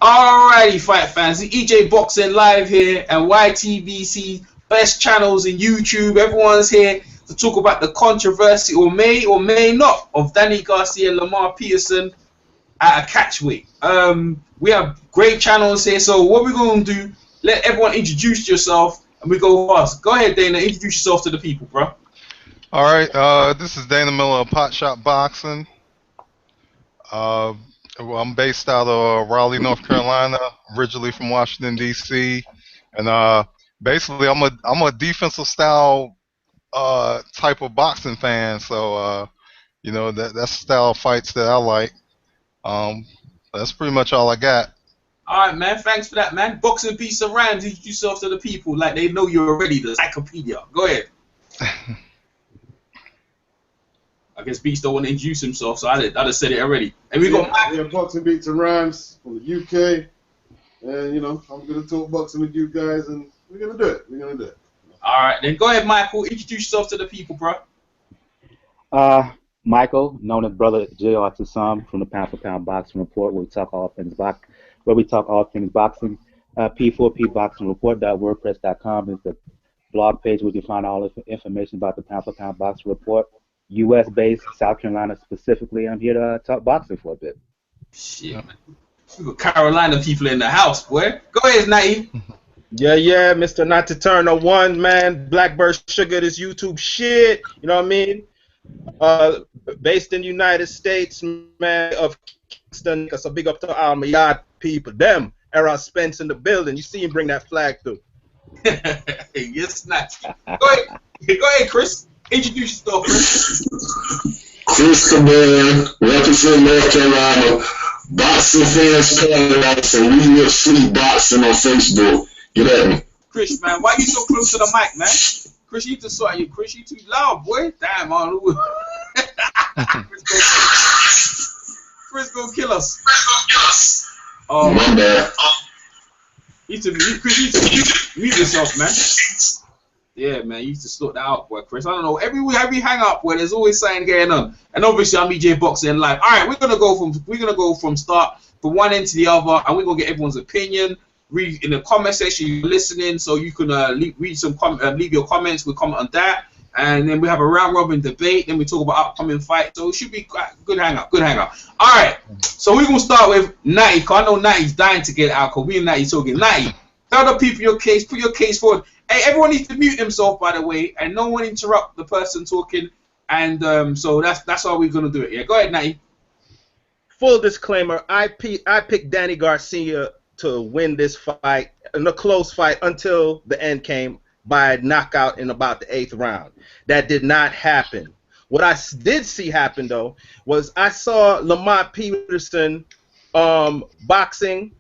Alrighty, fight fans. The EJ Boxing Live here and YTBC best channels in YouTube. Everyone's here to talk about the controversy or may not of Danny Garcia and Lamar Peterson at a catchweight. We have great channels here, so what we're going to do, let everyone introduce yourself and we go fast. Go ahead, Dana, introduce yourself to the people, bro. Alright, this is Dana Miller of Pot Shot Boxing. I'm based out of Raleigh, North Carolina, originally from Washington, D.C. And basically I'm a defensive style type of boxing fan, so you know, that's style of fights that I like. That's pretty much all I got. Alright, man, thanks for that, man. Boxing Beats and Rhymes, introduce yourself to the people like they know you're already the encyclopedia. Go ahead. I guess Beats don't want to introduce himself, so I just said it already. And we got Boxing Beats and Rhymes from the UK, and you know I'm gonna talk boxing with you guys, and we're gonna do it. All right, then go ahead, Michael. Introduce yourself to the people, bro. Michael, known as Brother J.R. to some, from the Pound for Pound Boxing Report, where we talk all things boxing. P4pboxingreport.wordpress.com is the blog page where you can find all the information about the Pound for Pound Boxing Report. U.S. based, South Carolina specifically. I'm here to talk boxing for a bit. Shit, man. We got Carolina people in the house, boy. Go ahead, Natty. Yeah, Mr. Not to Turn on One, man. Blackbird Sugar, this YouTube shit. You know what I mean? Based in the United States, man, of Kingston. So big up to all my yard people. Them, Errol Spence in the building. You see him bring that flag through. Yes, not. Go ahead, Chris. Introduce yourself, Chris. Chris Cabana, represent North Carolina, boxing fans paradise, and we live free boxing on Facebook. Get at me. Chris, man, why you so close to the mic, man? Chris, you Chris, you too loud, boy. Damn, Chris gonna kill us. Oh, my bad. Chris, you mute yourself, man. Yeah, man, you used to sort that out, boy, Chris. I don't know. Every hang up, boy, there's always something going on. And obviously, I'm EJ Boxing Live. All right, we're gonna go from start from one end to the other, and we're gonna get everyone's opinion. Read in the comment section. You're listening, so you can leave your comments. We comment on that, and then we have a round robin debate. Then we talk about upcoming fights. So it should be good hang up. All right, so we're gonna start with Natty. Cause I know Natty's dying to get out. Cause we and Natty talking. Natty, tell the people your case. Put your case forward. Hey, everyone needs to mute themselves, by the way, and no one interrupt the person talking. And so that's how we're gonna do it. Yeah, go ahead, Natty. Full disclaimer: I picked Danny Garcia to win this fight, in a close fight, until the end came by knockout in about the 8th round. That did not happen. What I did see happen though was I saw Lamont Peterson boxing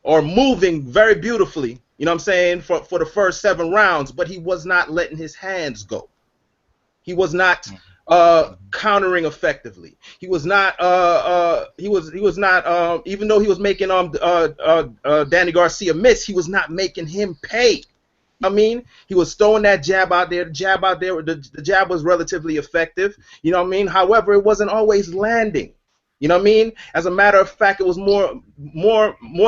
or moving very beautifully. You know what I'm saying, for the first 7 rounds, but he was not letting his hands go. He was not countering effectively. He was not even though he was making Danny Garcia miss, he was not making him pay. I mean, he was throwing that jab out there. The jab was relatively effective. You know what I mean? However, it wasn't always landing. You know what I mean? As a matter of fact, it was more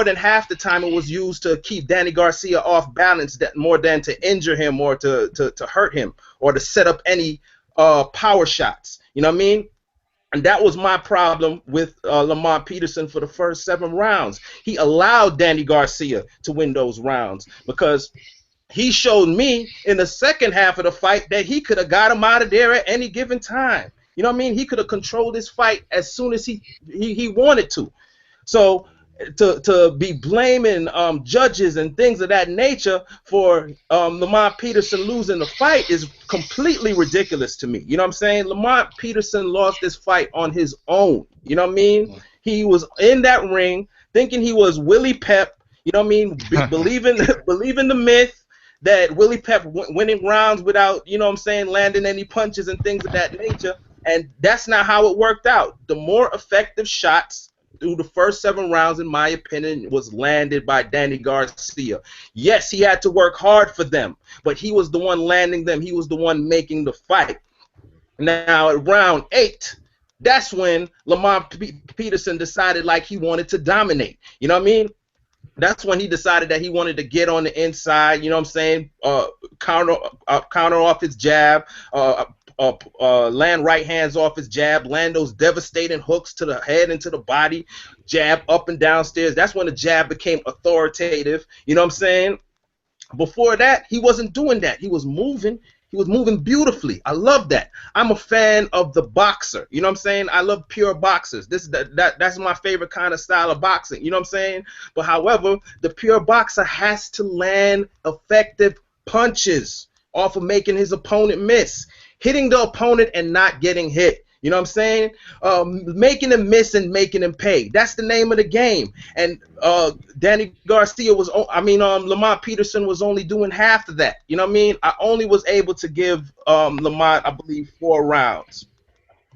than half the time it was used to keep Danny Garcia off balance, more than to injure him or to hurt him or to set up any power shots. You know what I mean? And that was my problem with Lamont Peterson for the first 7 rounds. He allowed Danny Garcia to win those rounds because he showed me in the second half of the fight that he could have got him out of there at any given time. You know what I mean? He could have controlled this fight as soon as he wanted to. So to be blaming judges and things of that nature for Lamont Peterson losing the fight is completely ridiculous to me. You know what I'm saying? Lamont Peterson lost this fight on his own. You know what I mean? He was in that ring thinking he was Willie Pep. You know what I mean? believing the myth that Willie Pep winning rounds without, you know what I'm saying, landing any punches and things of that nature. And that's not how it worked out. The more effective shots through the first 7 rounds, in my opinion, was landed by Danny Garcia. Yes, he had to work hard for them, but he was the one landing them. He was the one making the fight. Now, at round 8, that's when Lamont Peterson decided like he wanted to dominate. You know what I mean? That's when he decided that he wanted to get on the inside, you know what I'm saying? Counter off his jab, land right hands off his jab, land those devastating hooks to the head and to the body, jab up and downstairs. That's when the jab became authoritative, you know what I'm saying? Before that, he wasn't doing that. He was moving. He was moving beautifully. I love that. I'm a fan of the boxer. You know what I'm saying? I love pure boxers. That's my favorite kind of style of boxing. You know what I'm saying? But however, the pure boxer has to land effective punches off of making his opponent miss, hitting the opponent and not getting hit. You know what I'm saying? Making him miss and making him pay. That's the name of the game. And Danny Garcia was, Lamont Peterson was only doing half of that. You know what I mean? I only was able to give Lamont, I believe, 4 rounds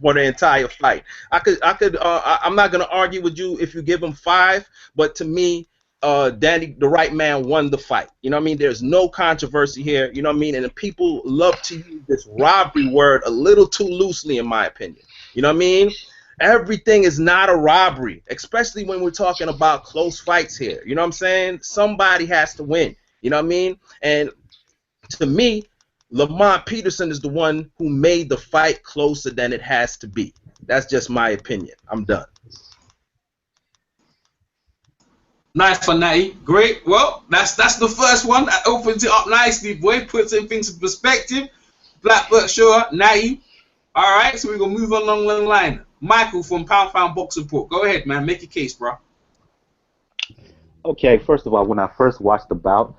for the entire fight. I'm not gonna argue with you if you give him 5, but to me, Danny, the right man, won the fight. You know what I mean? There's no controversy here. You know what I mean? And people love to use this robbery word a little too loosely, in my opinion. You know what I mean? Everything is not a robbery, especially when we're talking about close fights here. You know what I'm saying? Somebody has to win. You know what I mean? And to me, Lamont Peterson is the one who made the fight closer than it has to be. That's just my opinion. I'm done. Nice for Natty. Great. Well, that's the first one. That opens it up nicely, boy. Puts things in perspective. Blackbird, sure. Natty. All right, so we're going to move along the line. Michael from Pound Box Report. Go ahead, man. Make your case, bro. Okay, first of all, when I first watched the bout,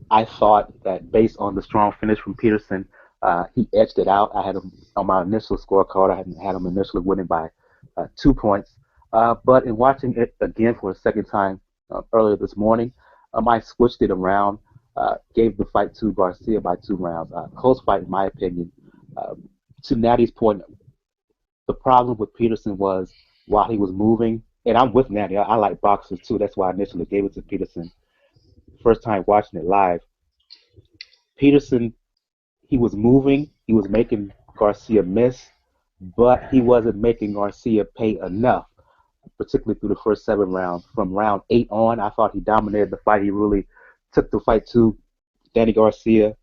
I thought that based on the strong finish from Peterson, he edged it out. I had him on my initial scorecard. I had him initially winning by 2 points. But in watching it again for a second time earlier this morning, I switched it around, gave the fight to Garcia by 2 rounds. Close fight, in my opinion. To Natty's point, the problem with Peterson was while he was moving, and I'm with Natty. I like boxers too. That's why I initially gave it to Peterson. First time watching it live, Peterson, he was moving. He was making Garcia miss, but he wasn't making Garcia pay enough, particularly through the first 7 rounds. From round 8 on, I thought he dominated the fight. He really took the fight to Danny Garcia.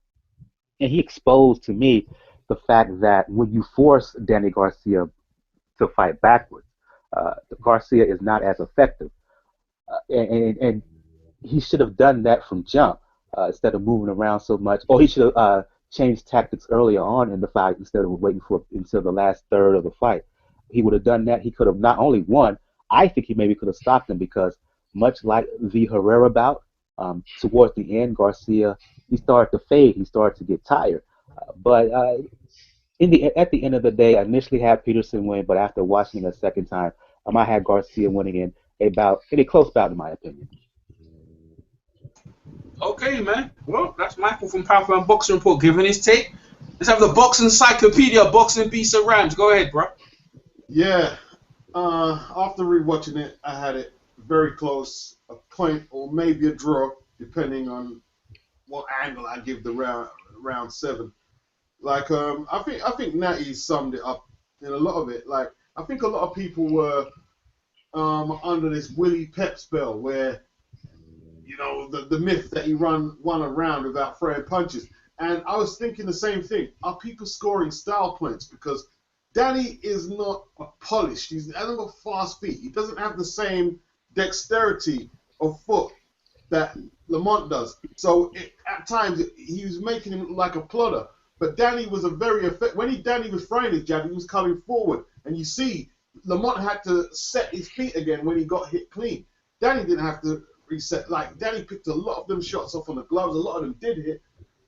And he exposed to me the fact that when you force Danny Garcia to fight backwards, Garcia is not as effective. And he should have done that from jump instead of moving around so much. Or he should have changed tactics earlier on in the fight instead of waiting for until the last third of the fight. He would have done that. He could have not only won, I think he maybe could have stopped him because much like the Herrera bout, towards the end, Garcia, he started to fade. He started to get tired. But at the end of the day, I initially had Peterson win, but after watching it a second time, I had Garcia winning in a close bout, in my opinion. Okay, man. Well, that's Michael from Pound Boxing Report giving his take. Let's have the Boxing Encyclopedia, Boxing Beats and Rhymes. Go ahead, bro. Yeah. After rewatching it, I had it very close, a point or maybe a draw, depending on what angle I give the round 7. Like, I think Natty summed it up in a lot of it. Like, I think a lot of people were under this Willie Pep spell where, you know, the myth that he won around without throwing punches. And I was thinking the same thing. Are people scoring style points? Because Danny is not polished. He hasn't got fast feet. He doesn't have the same dexterity of foot that Lamont does. So at times he was making him look like a plodder. But Danny was a very effective. When Danny was throwing his jab, he was coming forward, and you see Lamont had to set his feet again when he got hit clean. Danny didn't have to reset. Like Danny picked a lot of them shots off on the gloves. A lot of them did hit,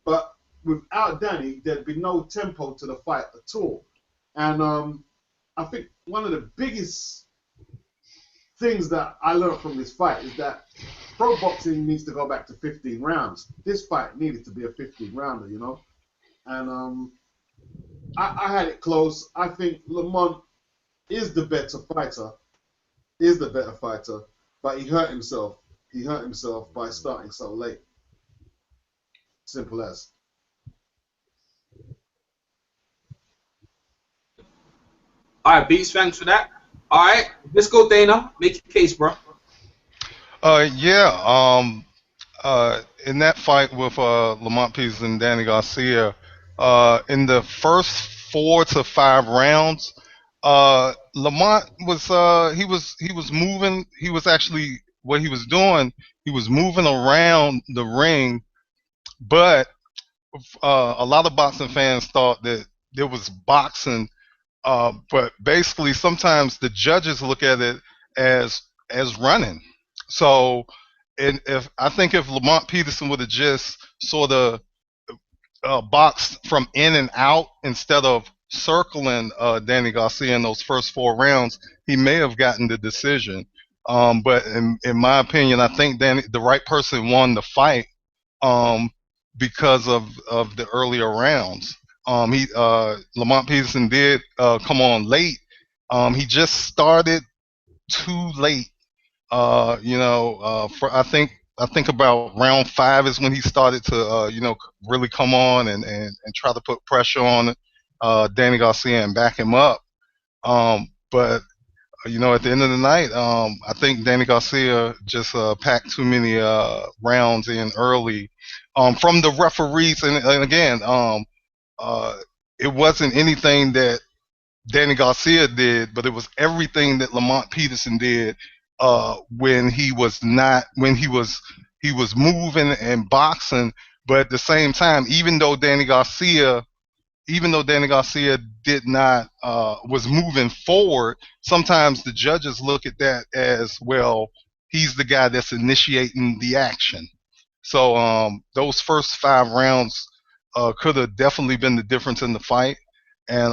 but without Danny, there'd be no tempo to the fight at all. And I think one of the biggest things that I learned from this fight is that pro boxing needs to go back to 15 rounds. This fight needed to be a 15-rounder, you know. And I had it close. I think Lamont is the better fighter, but he hurt himself. He hurt himself by starting so late. Simple as. All right, Beats, thanks for that. All right, let's go, Dana. Make your case, bro. Yeah. In that fight with Lamont Peterson and Danny Garcia, in the first 4 to 5 rounds, Lamont was he was moving. He was actually what he was doing. He was moving around the ring, but a lot of boxing fans thought that there was boxing. But basically, sometimes the judges look at it as running. So, and if I think if Lamont Peterson would have just sort of boxed from in and out instead of circling Danny Garcia in those first 4 rounds, he may have gotten the decision. But in my opinion, I think the right person won the fight um, because of the earlier rounds. Lamont Peterson did come on late. He just started too late. I think about round 5 is when he started to really come on and try to put pressure on Danny Garcia and back him up. But at the end of the night, I think Danny Garcia just packed too many rounds in early from the referees, and again, it wasn't anything that Danny Garcia did, but it was everything that Lamont Peterson did when he was moving and boxing, but at the same time, even though Danny Garcia did not was moving forward, sometimes the judges look at that as, well, he's the guy that's initiating the action. So those first 5 rounds could have definitely been the difference in the fight, and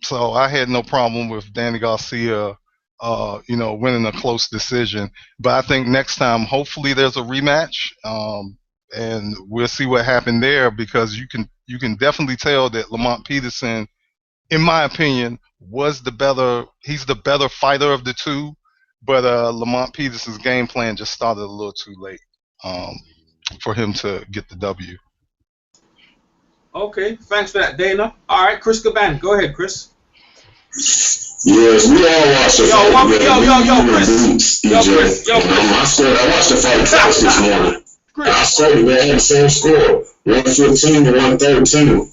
so I had no problem with Danny Garcia, winning a close decision. But I think next time, hopefully, there's a rematch, and we'll see what happened there, because you can definitely tell that Lamont Peterson, in my opinion, he's the better fighter of the two, but Lamont Peterson's game plan just started a little too late for him to get the W. Okay, thanks for that, Dana. All right, Chris Caban, go ahead, Chris. Yes, we all watched the fight. Chris. I watched the fight twice this morning. I saw you, man, had the same score, 115 to 113.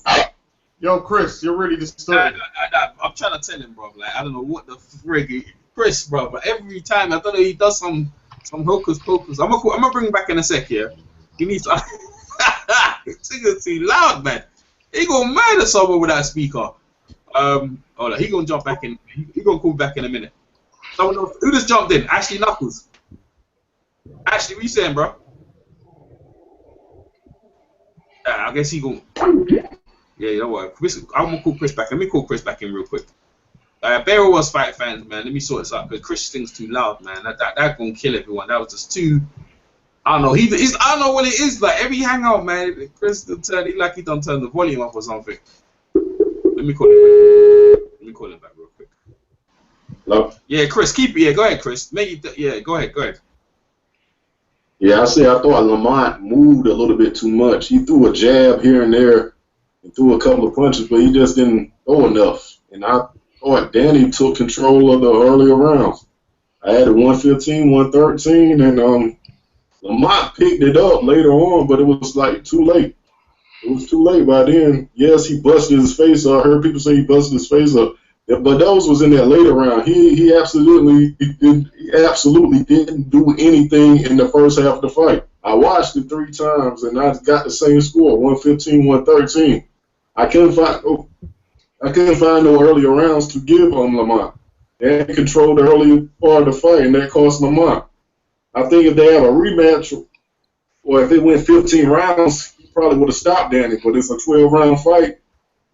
Yo, Chris, you're ready to start. I'm trying to tell him, bro. Like, I don't know what the frig, Chris, bro. But every time, I don't know, he does some hocus pocus. I'm gonna bring him back in a sec. Yeah, he needs to. It's too loud, man. He gonna murder someone with that speaker. Hold on, he gonna jump back in. He gonna call back in a minute. Someone else, who just jumped in? Ashley Knuckles. Ashley, what you saying, bro? I guess he gonna. Yeah, you know what? Chris, I'm gonna call Chris back. Let me call Chris back in real quick. Bear with us, fight fans, man. Let me sort this out, because Chris thing's too loud, man. That gonna kill everyone. That was just too. I don't know. I don't know what it is. Like every hangout, man, Chris done turn the volume up or something. Let me call him back real quick. Hello? Yeah, Chris, keep it. Yeah, go ahead, Chris. Go ahead. Yeah, I thought Lamont moved a little bit too much. He threw a jab here and there and threw a couple of punches, but he just didn't throw enough. And I thought Danny took control of the earlier rounds. I had it 115, 113, and Lamont picked it up later on, but it was like too late. It was too late by then. Yes, he busted his face up. I heard people say he busted his face up. Yeah, but those was in that later round. He absolutely didn't do anything in the first half of the fight. I watched it 3 times, and I got the same score, 115, 113. I couldn't find no earlier rounds to give on Lamont. They controlled the earlier part of the fight, and that cost Lamont. I think if they have a rematch, or if it went 15 rounds, he probably would have stopped Danny. But it's a 12-round fight,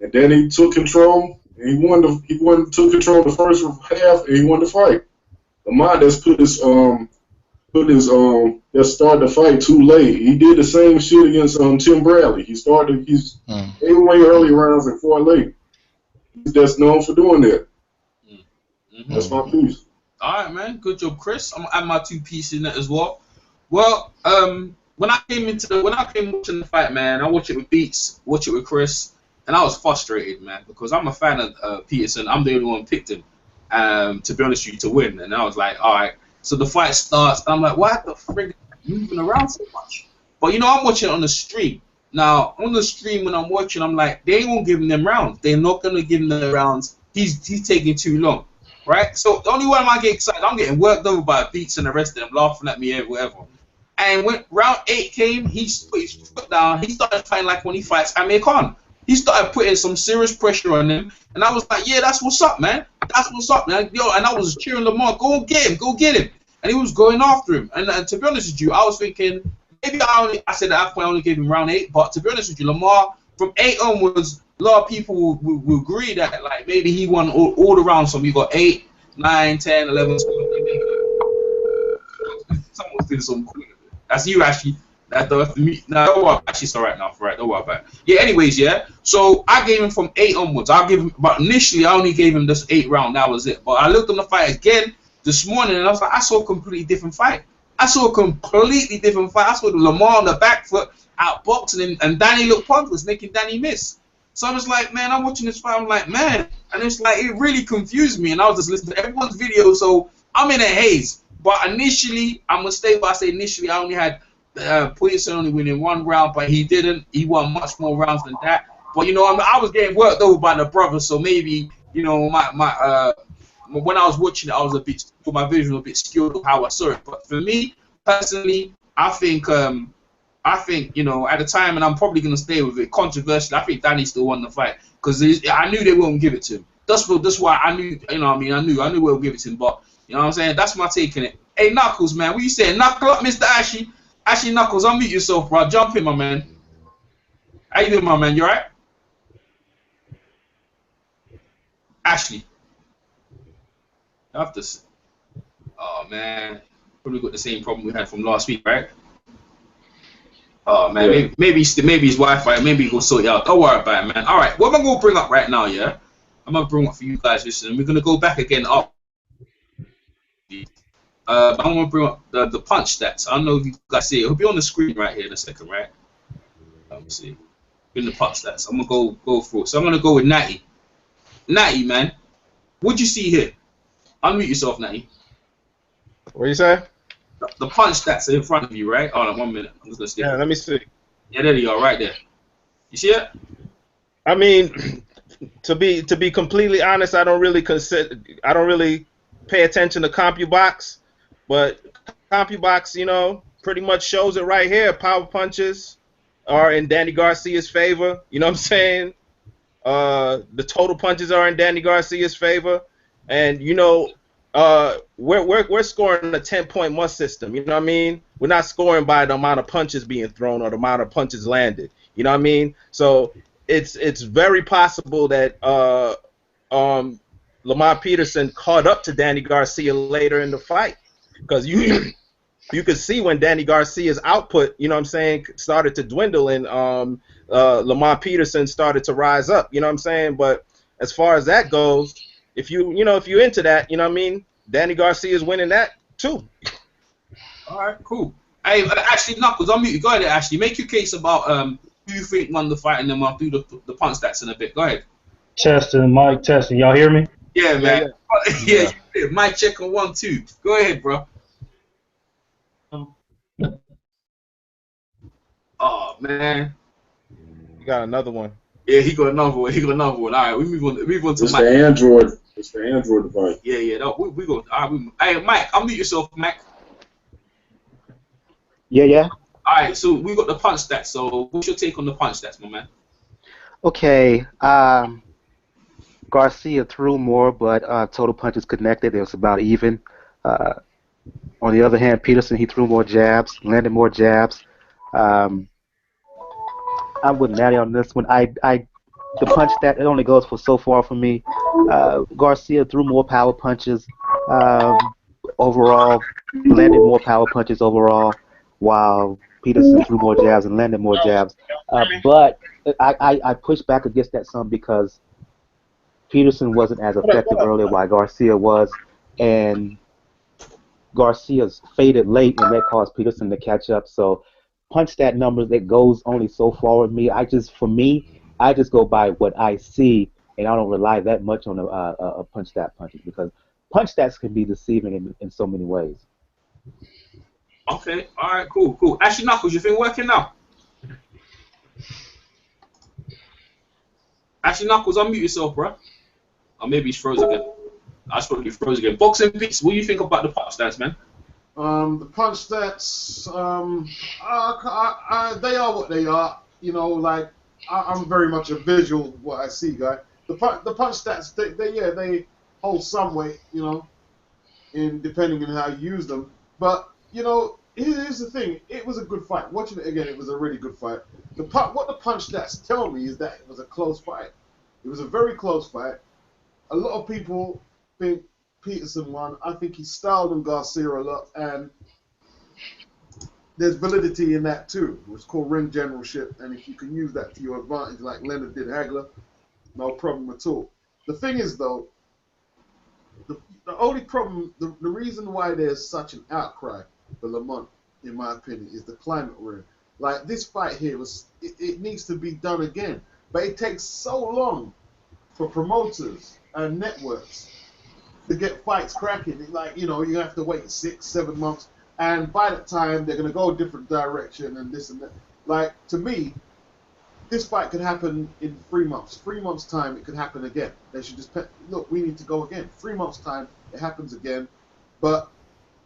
and Danny took control, and he took control of the first half, and he won the fight. Lamont just just started the fight too late. He did the same shit against Tim Bradley. He's 8 way early rounds and 4 late. He's just known for doing that. Mm-hmm. That's my piece. All right, man. Good job, Chris. I'm gonna add my 2 pieces in it as well. Well, when I came watching the fight, man, I watched it with Beats, watched it with Chris, and I was frustrated, man, because I'm a fan of Peterson. I'm the only one picked him, to be honest with you, to win. And I was like, all right. So the fight starts. I'm like, why the frig moving around so much? But you know, I'm watching it on the stream. Now on the stream when I'm watching, I'm like, they ain't gonna give him them rounds. They're not gonna give him the rounds. He's taking too long, right? So the only one I get excited, I'm getting worked over by Beats and the rest of them laughing at me, whatever. And when round 8 came, he put his foot down. He started fighting like when he fights Amir Khan. He started putting some serious pressure on him, and I was like, yeah, that's what's up, man. That's what's up, man. Yo, and I was cheering Lamar, go get him, go get him. And he was going after him. And to be honest with you, I was thinking, maybe I said at that point I only gave him round 8, but to be honest with you, Lamar, from 8 onwards, a lot of people will agree that like maybe he won all the rounds. So we got 8, 9, 10, 11, 12. Someone's doing something cool. That's you, Ashley. That's me. No, don't worry. Actually, it's all right now. All right, don't worry about it. Yeah. Anyways, yeah. So I gave him from 8 onwards. I'll give him, but initially I only gave him this 8 round. That was it. But I looked on the fight again this morning, and I was like, I saw a completely different fight. I saw a completely different fight. I saw Lamar on the back foot outboxing, and Danny looked puntless, making Danny miss. So I was like, man, I'm watching this fight. I'm like, man, and it's like it really confused me. And I was just listening to everyone's video, so I'm in a haze. But initially, I'm gonna stay. But I say initially, I only had Poison only winning 1 round, but he didn't. He won much more rounds than that. But you know, I was getting worked over by the brother, so maybe you know my when I was watching it, I was a bit, my vision was a bit skewed of how I saw it. But for me personally, I think you know at the time, and I'm probably gonna stay with it. Controversially, I think Danny still won the fight because I knew they wouldn't give it to him. That's why I knew. You know what I mean? I knew they would give it to him. But you know what I'm saying? That's my take on it. Hey Knuckles, man, what you saying? Knuckle up, Mr. Ashley. Ashley Knuckles, unmute yourself, bro. Jump in, my man. How you doing, my man? You alright? Ashley. After. Oh man, probably got the same problem we had from last week, right? Oh man, Yeah. maybe his Wi-Fi. Maybe he'll sort it out. Don't worry about it, man. All right, what am I gonna bring up right now? Yeah, I'm gonna bring up for you guys. Listen, we're gonna go back again up. I'm gonna bring up the punch stats. I don't know if you guys see it. It'll be on the screen right here in a second, right? Let me see. In the punch stats, I'm gonna go through it. So I'm gonna go with Natty. Natty, man, what'd you see here? Unmute yourself, Natty. What you say? The punch stats are in front of you, right? Hold on 1 minute. I'm just gonna stick. Yeah, let me see. Yeah, there you go, right there. You see it? I mean, to be completely honest, I don't really pay attention to CompuBox, but CompuBox, you know, pretty much shows it right here. Power punches are in Danny Garcia's favor. You know what I'm saying? The total punches are in Danny Garcia's favor, and you know, we're scoring a 10-point must system. You know what I mean? We're not scoring by the amount of punches being thrown or the amount of punches landed. You know what I mean? So it's very possible that Lamar Peterson caught up to Danny Garcia later in the fight, because you could see when Danny Garcia's output, you know what I'm saying, started to dwindle, and Lamar Peterson started to rise up. You know what I'm saying? But as far as that goes, if you're into that, you know what I mean, Danny Garcia's winning that too. All right, cool. Hey, Ashley Knuckles, I'm mute. Go ahead, Ashley. Make your case about who you think won the fight, and then I'll do the punch stats in a bit. Go ahead. Testing, Mike, testing. Y'all hear me? Yeah, man. Yeah. Mic check on 1, 2. Go ahead, bro. Oh man. You got another one. Yeah, he got another one. All right, we move on to It's Mike. the Android. It's the Android device. Yeah. No, we go. All right, hey, Mike, unmute yourself, Mike. Yeah. All right, so we got the punch stats. So what's your take on the punch stats, my man? Okay. Garcia threw more, but total punches connected. It was about even. On the other hand, Peterson, he threw more jabs, landed more jabs. I'm with Natty on this one. The punch stat, it only goes for so far for me. Garcia threw more power punches overall, landed more power punches overall, while Peterson threw more jabs and landed more jabs. But I push back against that some because Peterson wasn't as effective earlier while Garcia was, and Garcia's faded late, and that caused Peterson to catch up. So punch stat numbers, that goes only so far with me. I just go by what I see, and I don't rely that much on a punch stat punches, because punch stats can be deceiving in so many ways. Okay, all right, cool, cool. Ashley Knuckles, you think working now? Ashley Knuckles, unmute yourself, bro. Or maybe he's froze again. I just probably froze again. Boxing Beats, what do you think about the punch stance, man? The punch stats, they are what they are. You know, like I'm very much a visual what I see, guy. The punch stats, they hold some weight, you know, in depending on how you use them. But you know, here's the thing: it was a good fight. Watching it again, it was a really good fight. What the punch stats tell me is that it was a close fight. It was a very close fight. A lot of people think Peterson won. I think he styled on Garcia a lot, and there's validity in that too. It's called ring generalship, and if you can use that to your advantage, like Leonard did Hagler, no problem at all. The thing is, though, the only problem, the reason why there's such an outcry for Lamont, in my opinion, is the climate we're in. Like this fight here it needs to be done again, but it takes so long for promoters and networks to get fights cracking. Like, you know, you have to wait 6-7 months, and by that time they're gonna go a different direction and this and that. Like, to me, this fight could happen in 3 months. 3 months time, it could happen again. They should just look. We need to go again. 3 months time, it happens again. But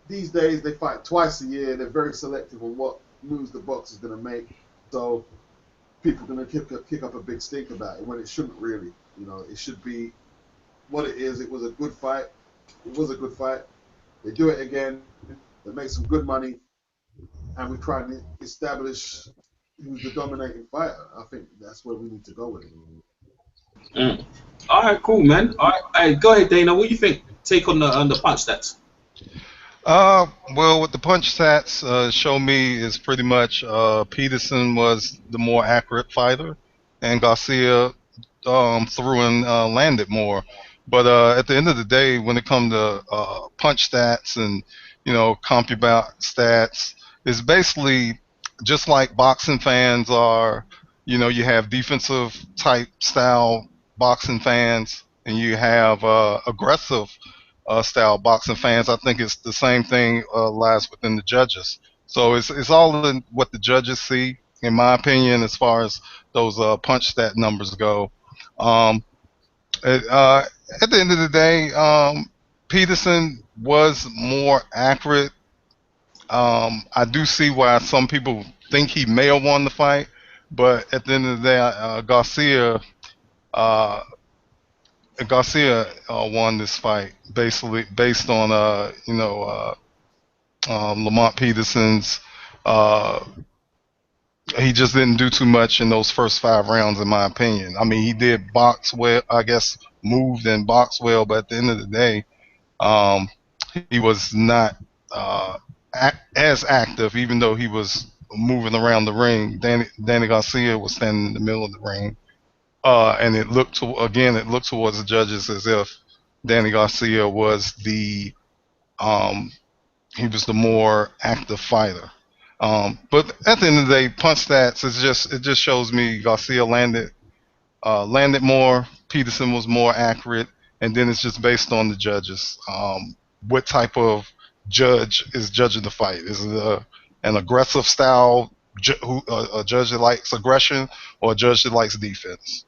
these days they fight twice a year. They're very selective on what moves the box is gonna make. So people are gonna kick up a big stink about it when it shouldn't really. You know, it should be what it is. It was a good fight. It was a good fight. They do it again. They make some good money, and we try to establish who's the dominating fighter. I think that's where we need to go with it. All right, cool, man. All right, hey, go ahead, Dana. What do you think? Take on the punch stats. Well, what the punch stats show me is pretty much Peterson was the more accurate fighter, and Garcia threw and landed more. But at the end of the day, when it comes to punch stats and CompuBot stats, it's basically just like boxing fans are. You have defensive type style boxing fans, and you have aggressive style boxing fans. I think it's the same thing lies within the judges. So it's all in what the judges see, in my opinion, as far as those punch stat numbers go. Um, at the end of the day, Peterson was more accurate. I do see why some people think he may have won the fight, but at the end of the day, Garcia won this fight basically based on Lamont Peterson's. He just didn't do too much in those first 5 rounds, in my opinion. I mean, he did box well, I guess, moved and boxed well, but at the end of the day, he was not as active, even though he was moving around the ring. Danny Garcia was standing in the middle of the ring, and it looked towards the judges as if Danny Garcia was the more active fighter. But at the end of the day, punch stats it just shows me Garcia landed more. Peterson was more accurate, and then it's just based on the judges. What type of judge is judging the fight? Is it an aggressive style a judge that likes aggression, or a judge that likes defense?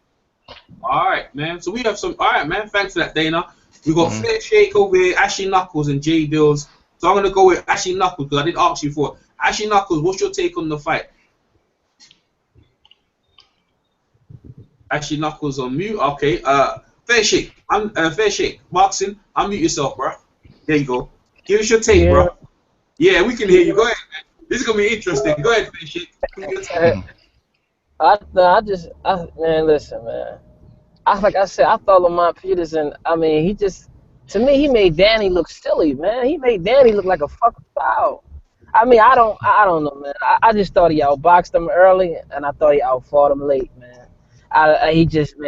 All right, man. So we have some. All right, man. Thanks for that, Dana. We got Fair Shake over here, Ashley Knuckles, and Jay Dills. So I'm gonna go with Ashley Knuckles because I did ask you for it. Ashley Knuckles, what's your take on the fight? Ashley Knuckles on mute. Okay. Fair Shake. Fair Shake. Boxing. Unmute yourself, bro. There you go. Give us your take, bro. Yeah, we can hear you. Go ahead, man. This is gonna be interesting. Go ahead, Fair Shake. Man, listen, man. Like I said, I thought Lamont Peterson. I mean, to me, he made Danny look silly, man. He made Danny look like a fucking foul. I mean, I don't know, man. I just thought he outboxed him early, and I thought he outfought him late, man.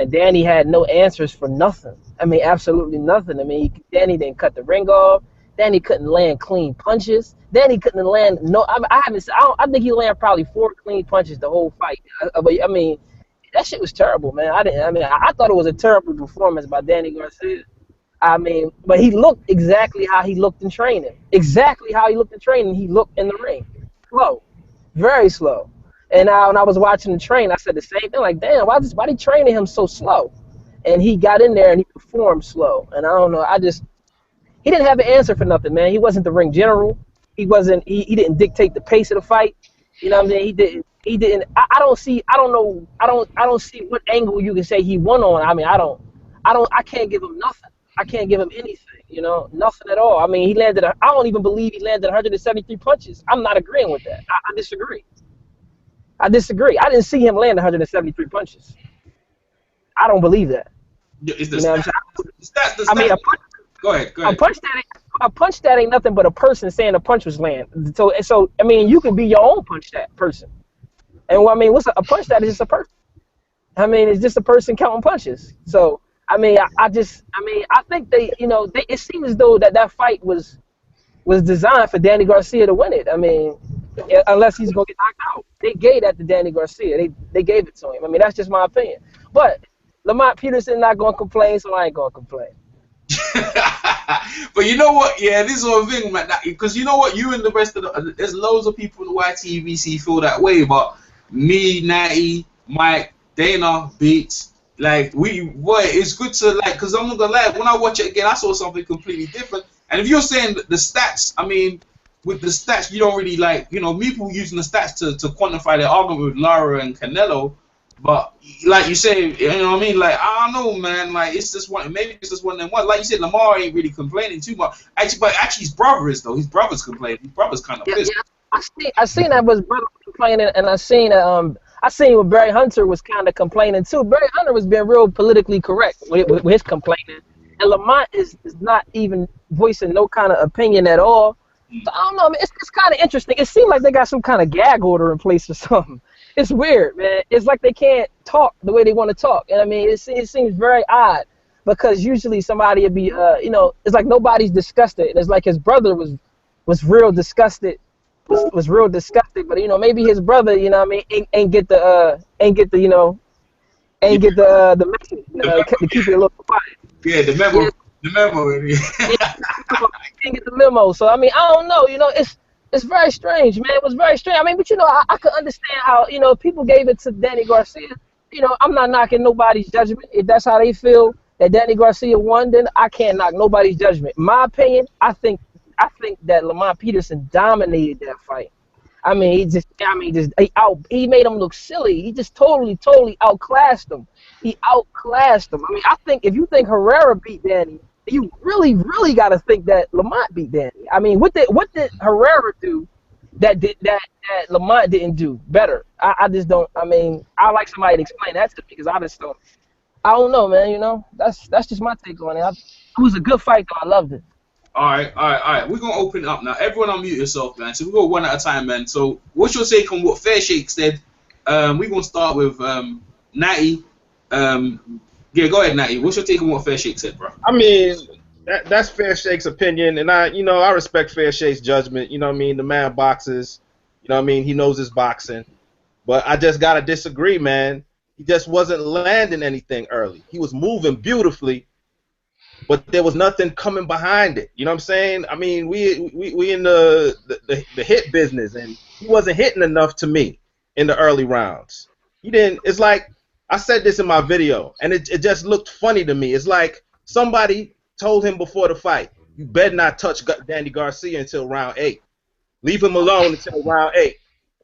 Danny had no answers for nothing. I mean, absolutely nothing. I mean, Danny didn't cut the ring off. Danny couldn't land clean punches. Danny couldn't land I think he landed probably 4 clean punches the whole fight. I mean, that shit was terrible, man. I thought it was a terrible performance by Danny Garcia. I mean, but he looked exactly how he looked in training. Exactly how he looked in training, he looked in the ring. Slow. Very slow. And now when I was watching the train, I said the same thing, like, damn, why they training him so slow? And he got in there and he performed slow. And I don't know, he didn't have an answer for nothing, man. He wasn't the ring general. He didn't dictate the pace of the fight. You know what I mean? He didn't I don't see I don't see what angle you can say he won on. I mean, I can't give him nothing. I can't give him anything, you know, nothing at all. I mean, I don't even believe he landed 173 punches. I'm not agreeing with that. I disagree. I disagree. I didn't see him land 173 punches. I don't believe that. It's the You know what stats. I'm saying? The I mean, Go ahead. a punch that ain't nothing but a person saying a punch was land. So I mean, you can be your own punch that person. And I mean, a punch that is just a person. I mean, it's just a person counting punches. So I mean, I think it seems as though that fight was designed for Danny Garcia to win it. I mean, unless he's gonna get knocked out, they gave that to Danny Garcia. They gave it to him. I mean, that's just my opinion. But Lamont Peterson not gonna complain, so I ain't gonna complain. But you know what? Yeah, this is one thing, man. Because you know what? You and the rest of there's loads of people in the YTBC feel that way. But me, Natty, Mike, Dana, Beats, like it's good to like. Because I'm not gonna lie, when I watch it again, I saw something completely different. And if you're saying the stats, I mean, with the stats, you don't really like, people using the stats to quantify their argument with Lara and Canelo. But like you say, you know what I mean? Like, I don't know, man. Like, it's just maybe it's just one of them ones. Like you said, Lamar ain't really complaining too much. But actually his brother is though. His brother's complaining. His brother's kind of pissed. Yeah. I seen that his brother was complaining, and I seen when Barry Hunter was kind of complaining too. Barry Hunter was being real politically correct with his complaining, and Lamont is not even voicing no kind of opinion at all. So I don't know, man. It's kind of interesting. It seems like they got some kind of gag order in place or something. It's weird, man. It's like they can't talk the way they want to talk. And I mean, it seems very odd because usually somebody would be, it's like nobody's disgusted. And it's like his brother was real disgusted, was real disgusted. But maybe his brother, ain't get the message to keep it a little quiet. Yeah, the memo. Yeah. The memo. Didn't get the memo. So I mean, I don't know. It's very strange, man. It was very strange. I mean, but I could understand how people gave it to Danny Garcia. I'm not knocking nobody's judgment. If that's how they feel that Danny Garcia won, then I can't knock nobody's judgment. My opinion, I think that Lamont Peterson dominated that fight. I mean, he made him look silly. He just totally outclassed him. He outclassed him. I mean, I think if you think Herrera beat Danny, you really got to think that Lamont beat Danny. I mean, what did Herrera do that Lamont didn't do better? I just don't. I mean, I like somebody to explain that to me because I just don't. I don't know, man. That's just my take on it. It was a good fight, though. I loved it. All right. We're gonna open it up now. Everyone unmute yourself, man. So we go one at a time, man. So what's your take on what Fair Shake said? We're gonna start with Natty. Yeah, go ahead, Natty. What's your take on what Fair Shake said, bro? I mean, that's Fair Shake's opinion, and I respect Fair Shake's judgment. You know what I mean? The man boxes. You know what I mean? He knows his boxing. But I just gotta disagree, man. He just wasn't landing anything early. He was moving beautifully, but there was nothing coming behind it. You know what I'm saying? I mean, we in the hit business, and he wasn't hitting enough to me in the early rounds. He didn't. It's like I said this in my video, and it just looked funny to me. It's like somebody told him before the fight, you better not touch Danny Garcia until round 8. Leave him alone until round 8.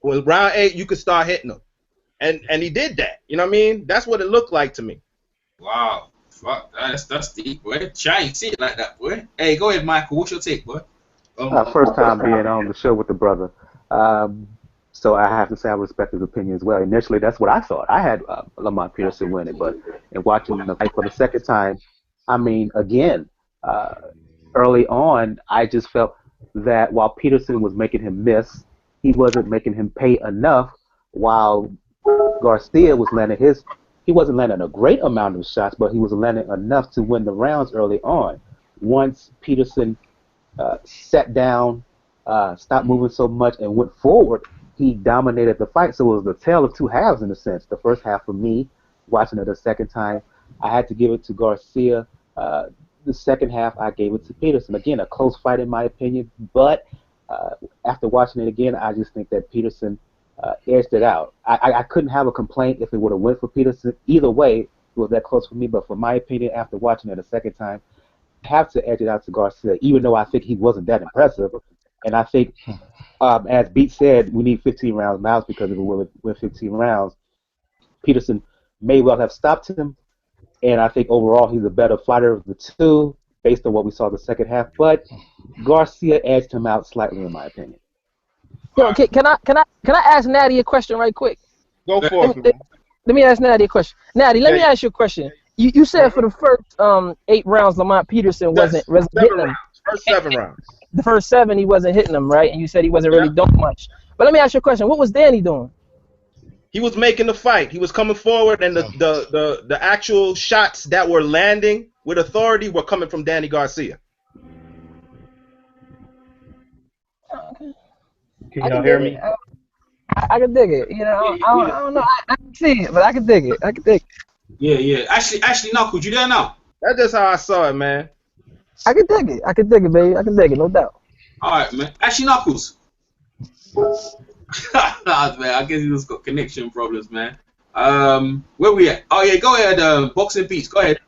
Well, round 8, you could start hitting him. And he did that. You know what I mean? That's what it looked like to me. Wow. Fuck, that's deep, boy. I ain't see it like that, boy. Hey, go ahead, Michael. What's your take, boy? First time being on the show with the brother. So I have to say I respect his opinion as well. Initially, that's what I thought. I had Lamont Peterson win it, but in watching the fight for the second time, I mean, again, early on, I just felt that while Peterson was making him miss, he wasn't making him pay enough, while Garcia was landing he wasn't landing a great amount of shots, but he was landing enough to win the rounds early on. Once Peterson sat down, stopped moving so much, and went forward, he dominated the fight. So it was the tale of two halves in a sense. The first half for me, watching it a second time, I had to give it to Garcia. the second half, I gave it to Peterson. Again, a close fight in my opinion, but after watching it again, I just think that Peterson edged it out. I couldn't have a complaint if it would have went for Peterson. Either way, it was that close for me. But for my opinion, after watching it a second time, I have to edge it out to Garcia, even though I think he wasn't that impressive. And I think, as Beat said, we need 15 rounds now because if it were 15 rounds, Peterson may well have stopped him. And I think overall he's a better fighter of the two based on what we saw the second half. But Garcia edged him out slightly, in my opinion. Yo, can I ask Natty a question right quick? Go for it. Let me ask Natty a question. Natty, let me ask you a question. You said for the first 8 rounds, Lamont Peterson wasn't hitting him. First 7 rounds. The first 7, he wasn't hitting them, right? And you said he wasn't really doing much. But let me ask you a question. What was Danny doing? He was making the fight. He was coming forward, and the actual shots that were landing with authority were coming from Danny Garcia. Okay. Can y'all hear me? I can dig it. You know, I don't know. I can see it, but I can dig it. Yeah. Ashley Knuckles, you there now? That's just how I saw it, man. I can dig it, baby. I can dig it, no doubt. All right, man. Ashley Knuckles. Nah, man, I guess he just got connection problems, man. Where we at? Oh yeah, go ahead. Boxing Beats, go ahead.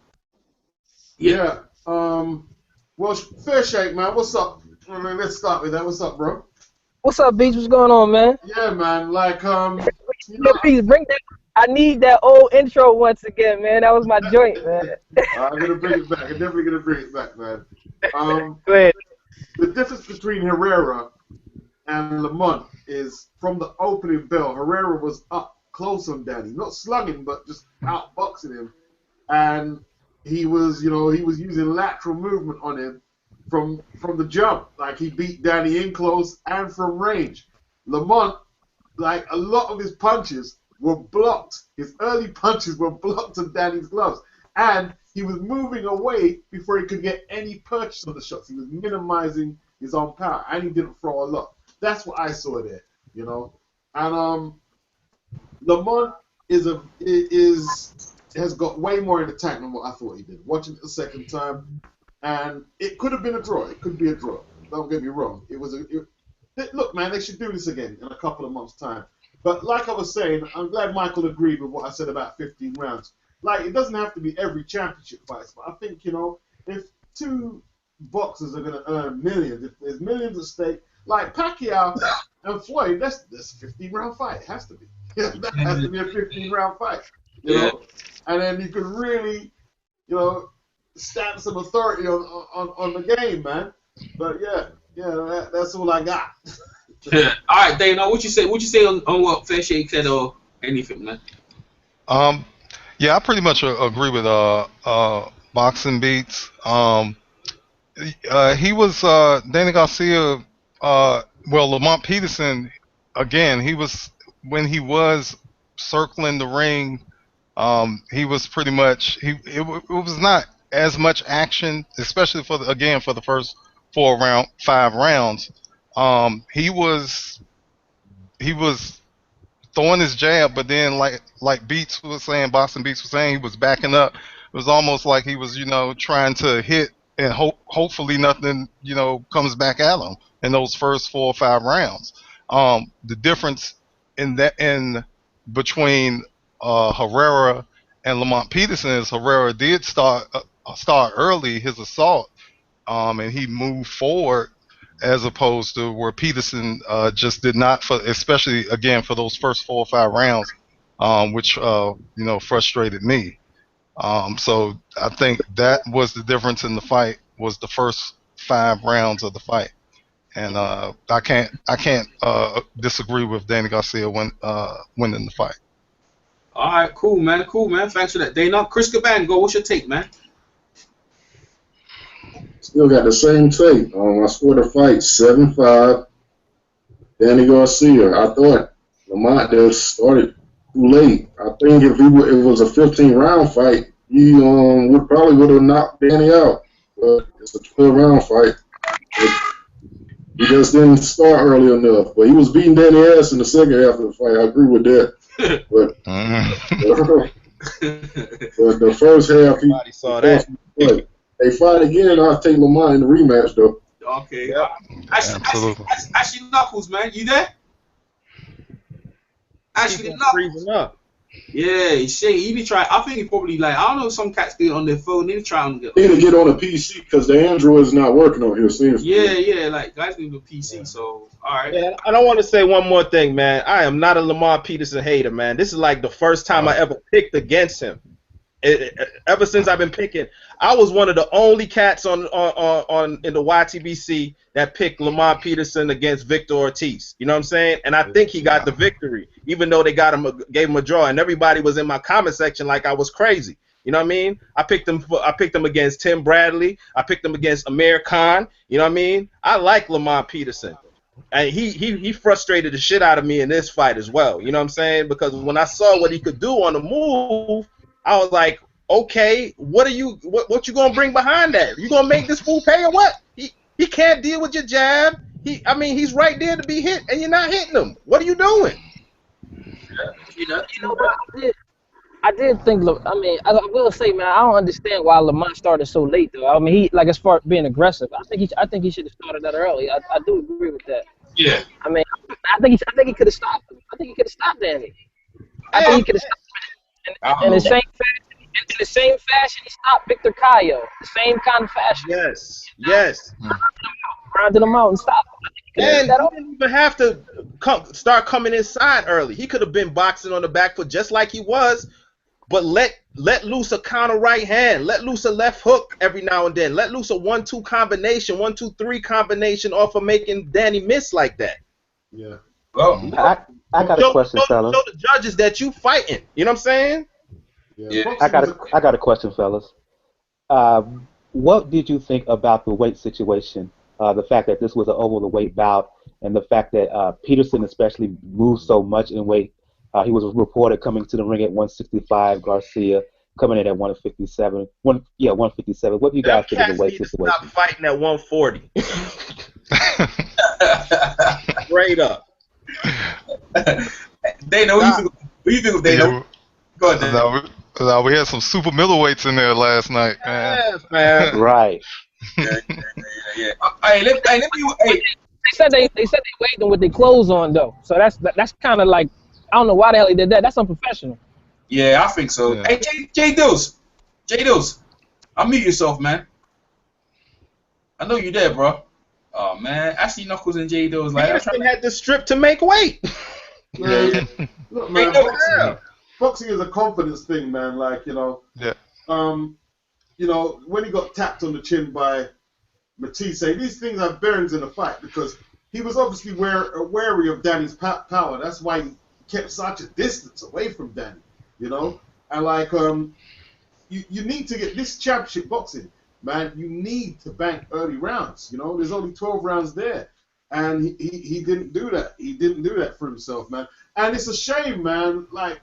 Yeah. Well, fair shake, man. What's up? I mean, let's start with that. What's up, bro? What's up, Beats? What's going on, man? Yeah, man. Like, Beats, bring that. I need that old intro once again, man. That was my joint, man. I'm gonna bring it back. I'm definitely gonna bring it back, man. Go ahead. The difference between Herrera and Lamont is from the opening bell, Herrera was up close on Danny, not slugging, but just outboxing him, and he was using lateral movement on him from the jump. Like, he beat Danny in close and from range. Lamont, like, a lot of his punches were blocked. His early punches were blocked on Danny's gloves, and he was moving away before he could get any purchase on the shots. He was minimizing his own power, and he didn't throw a lot. That's what I saw there, you know. And Lamont has got way more in the tank than what I thought he did. Watching it the second time, and it could have been a draw. It could be a draw. Don't get me wrong. Look, man, they should do this again in a couple of months' time. But like I was saying, I'm glad Michael agreed with what I said about 15 rounds. Like, it doesn't have to be every championship fight, but I think, you know, if 2 boxers are going to earn millions, if there's millions at stake, like Pacquiao and Floyd, that's a 15-round fight. It has to be. That has to be a 15-round fight. You know? And then you can really, you know, stamp some authority on the game, man. But that's all I got. Yeah. All right, Dana, what you say on what Fair Shake said or anything, man? Yeah, I pretty much agree with Boxing Beats. He was Danny Garcia. Lamont Peterson, again, when he was circling the ring, he was pretty much it was not as much action, especially for the first 5 rounds. He was throwing his jab, but then like Beats was saying, Boxing Beats was saying, he was backing up. It was almost like he was, trying to hit, and hopefully nothing, comes back at him in those first 4 or 5 rounds. The difference in between Herrera and Lamont Peterson is Herrera did start early his assault, and he moved forward, as opposed to where Peterson just did not, especially again for those first 4 or 5 rounds, which frustrated me. So I think that was the difference in the fight, was the first 5 rounds of the fight, and I can't disagree with Danny Garcia winning the fight. All right, cool, man. Thanks for that, Dana. Chris Caban, what's your take, man? Still got the same take. I scored the fight 7-5. Danny Garcia. I thought Lamont just started too late. I think if it was a 15-round fight, he probably would have knocked Danny out. But it's a 12-round fight. He just didn't start early enough. But he was beating Danny ass in the second half of the fight. I agree with that. But the first half, Everybody saw that. Hey, fight again. I'll take Lamont in the rematch though. Okay. Yep. Ashley Knuckles, man, you there? Ashley People Knuckles. freezing up. Yeah, he need to try. I think he probably like. I don't know. Some cats do it on their phone. They need to try and get. Need to get on a PC because the Android is not working on here. Seems. Yeah. Like guys need a PC. So all right. Yeah, I don't want to say one more thing, man. I am not a Lamar Peterson hater, man. This is like the first time I ever picked against him. Ever since I've been picking, I was one of the only cats on in the YTBC that picked Lamar Peterson against Victor Ortiz. You know what I'm saying? And I think he got the victory, even though they gave him a draw, and everybody was in my comment section like I was crazy. You know what I mean? I picked him against Tim Bradley. I picked him against Amir Khan. You know what I mean? I like Lamar Peterson. And he frustrated the shit out of me in this fight as well. You know what I'm saying? Because when I saw what he could do on the move, I was like, okay, what you gonna bring behind that? You gonna make this fool pay or what? He can't deal with your jab. He's right there to be hit, and you're not hitting him. What are you doing? You know what? I did think. I mean, I will say, man, I don't understand why Lamont started so late, though. I mean, he like as far as being aggressive. I think he should have started that early. I do agree with that. Yeah. I mean, I think he could have stopped him. I think he could have stopped Danny. I think he could have stopped him in the same fashion. In the same fashion, he stopped Victor Cayo. The same kind of fashion. Yes. Grinding him out and stopped him. And he didn't even have to start coming inside early. He could have been boxing on the back foot just like he was, but let loose a counter right hand, let loose a left hook every now and then, let loose a 1-2 combination, 1-2-3 combination off of making Danny miss like that. Yeah. Well, I got a question, fellas. Show the judges that you fighting. You know what I'm saying? Yeah. I got a question, fellas. What did you think about the weight situation? The fact that this was an over the weight bout, and the fact that Peterson especially moved so much in weight. He was reported coming to the ring at 165. Garcia coming in at 157. 157. What do you guys think of the weight situation? Stop fighting at 140. Straight up. Dana, what do you think of Dana? Go ahead, Dana. We had some super middleweights in there last night, man. Yes, man. Right. Yeah. Hey, let me. Hey. They said they weighed them with their clothes on though, so that's kind of like, I don't know why the hell he did that. That's unprofessional. Yeah, I think so. Yeah. Hey, J Dills, unmute yourself, man. I know you there, bro. Oh man, Ashley Knuckles and J Dills like Peterson had to strip to make weight. Yeah. Look, man, boxing is a confidence thing, man. Like, Yeah. When he got tapped on the chin by Matisse, these things have bearings in the fight because he was obviously wary of Danny's power. That's why he kept such a distance away from Danny, And like, you need to get this championship boxing, man. You need to bank early rounds. There's only 12 rounds there, and he didn't do that. He didn't do that for himself, man. And it's a shame, man. Like,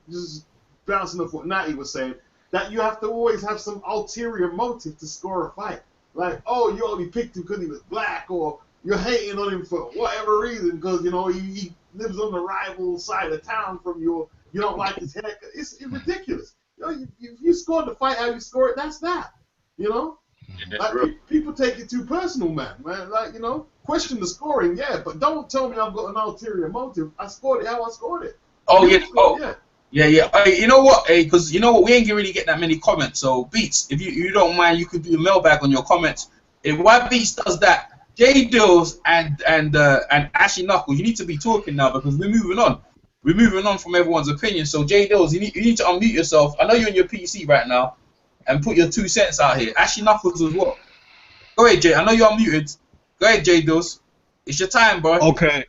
just bouncing off what Natty was saying, that you have to always have some ulterior motive to score a fight. Like, oh, you only picked him because he was black, or you're hating on him for whatever reason because, he lives on the rival side of town from you. You don't like his haircut. It's ridiculous. If you scored the fight how you score it, that's that. Like, people take it too personal, man. Like, question the scoring, yeah, but don't tell me I've got an ulterior motive. I scored it how I scored it. Yeah. Hey, you know what? Hey, because we ain't really get that many comments. So Beats, if you don't mind, you could do a mailbag on your comments. If why Beats does that, J Dills and Ashley Knuckles, you need to be talking now because we're moving on. We're moving on from everyone's opinion. So J Dills, you need to unmute yourself. I know you're on your PC right now, and put your 2 cents out here. Ashley Knuckles as well. Go ahead, Jay. I know you're unmuted. Go ahead, J Dills. It's your time, bro. Okay.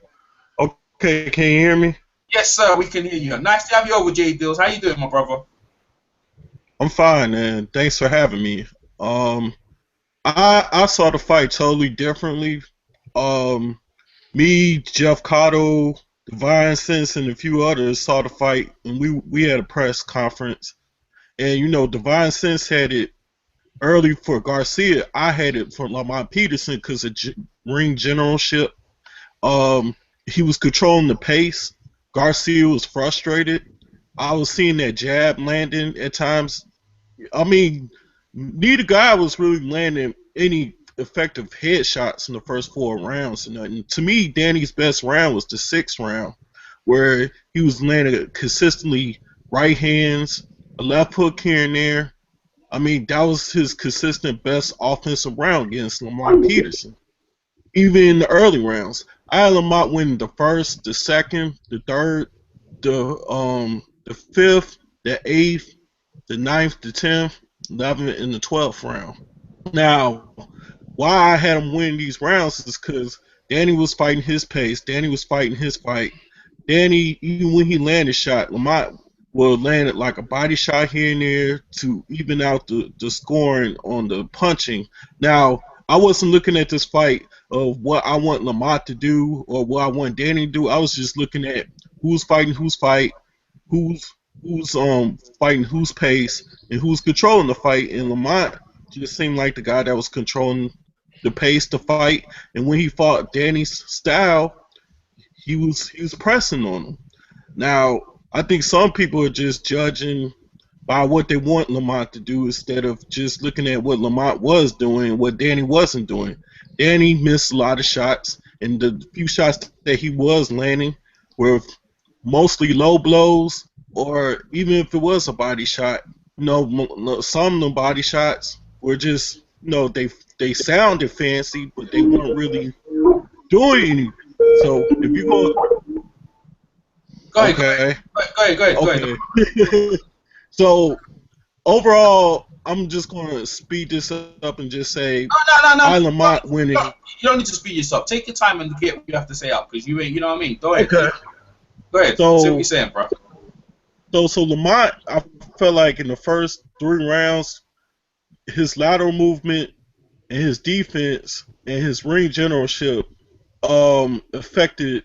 Can you hear me? Yes, sir. We can hear you. Nice to have you over, J Dills. How you doing, my brother? I'm fine, man. Thanks for having me. I saw the fight totally differently. Me, Jeff Cotto, Divine Sense, and a few others saw the fight, and we had a press conference. And Divine Sense had it early for Garcia. I had it for Lamont Peterson because of ring generalship. He was controlling the pace. Garcia was frustrated. I was seeing that jab landing at times. I mean, neither guy was really landing any effective headshots in the first 4 rounds. And to me, Danny's best round was the 6th round, where he was landing consistently right hands, a left hook here and there. I mean, that was his consistent best offensive round against Lamont Peterson. Even in the early rounds, I had Lamont winning the 1st, the 2nd, the 3rd, the 5th, the 8th, the 9th, the 10th, 11th, and the 12th round. Now, why I had him win these rounds is because Danny was fighting his pace. Danny was fighting his fight. Danny, even when he landed shot, Lamont will land it like a body shot here and there to even out the scoring on the punching. Now, I wasn't looking at this fight of what I want Lamont to do or what I want Danny to do. I was just looking at who's fighting whose fight, who's fighting whose pace, and who's controlling the fight. And Lamont just seemed like the guy that was controlling the pace to fight. And when he fought Danny's style, he was pressing on him. Now, I think some people are just judging by what they want Lamont to do instead of just looking at what Lamont was doing and what Danny wasn't doing. Danny missed a lot of shots, and the few shots that he was landing were mostly low blows, or even if it was a body shot, some of the body shots were just, they sounded fancy, but they weren't really doing anything. So if you Go ahead. So overall, I'm just gonna speed this up and just say, no. Lamont winning. You don't need to speed this up. Take your time and get what you have to say up, because you ain't. You know what I mean? Go ahead. Okay. Go ahead. So, say what you're saying, bro. So Lamont, I felt like in the first 3 rounds, his lateral movement and his defense and his ring generalship affected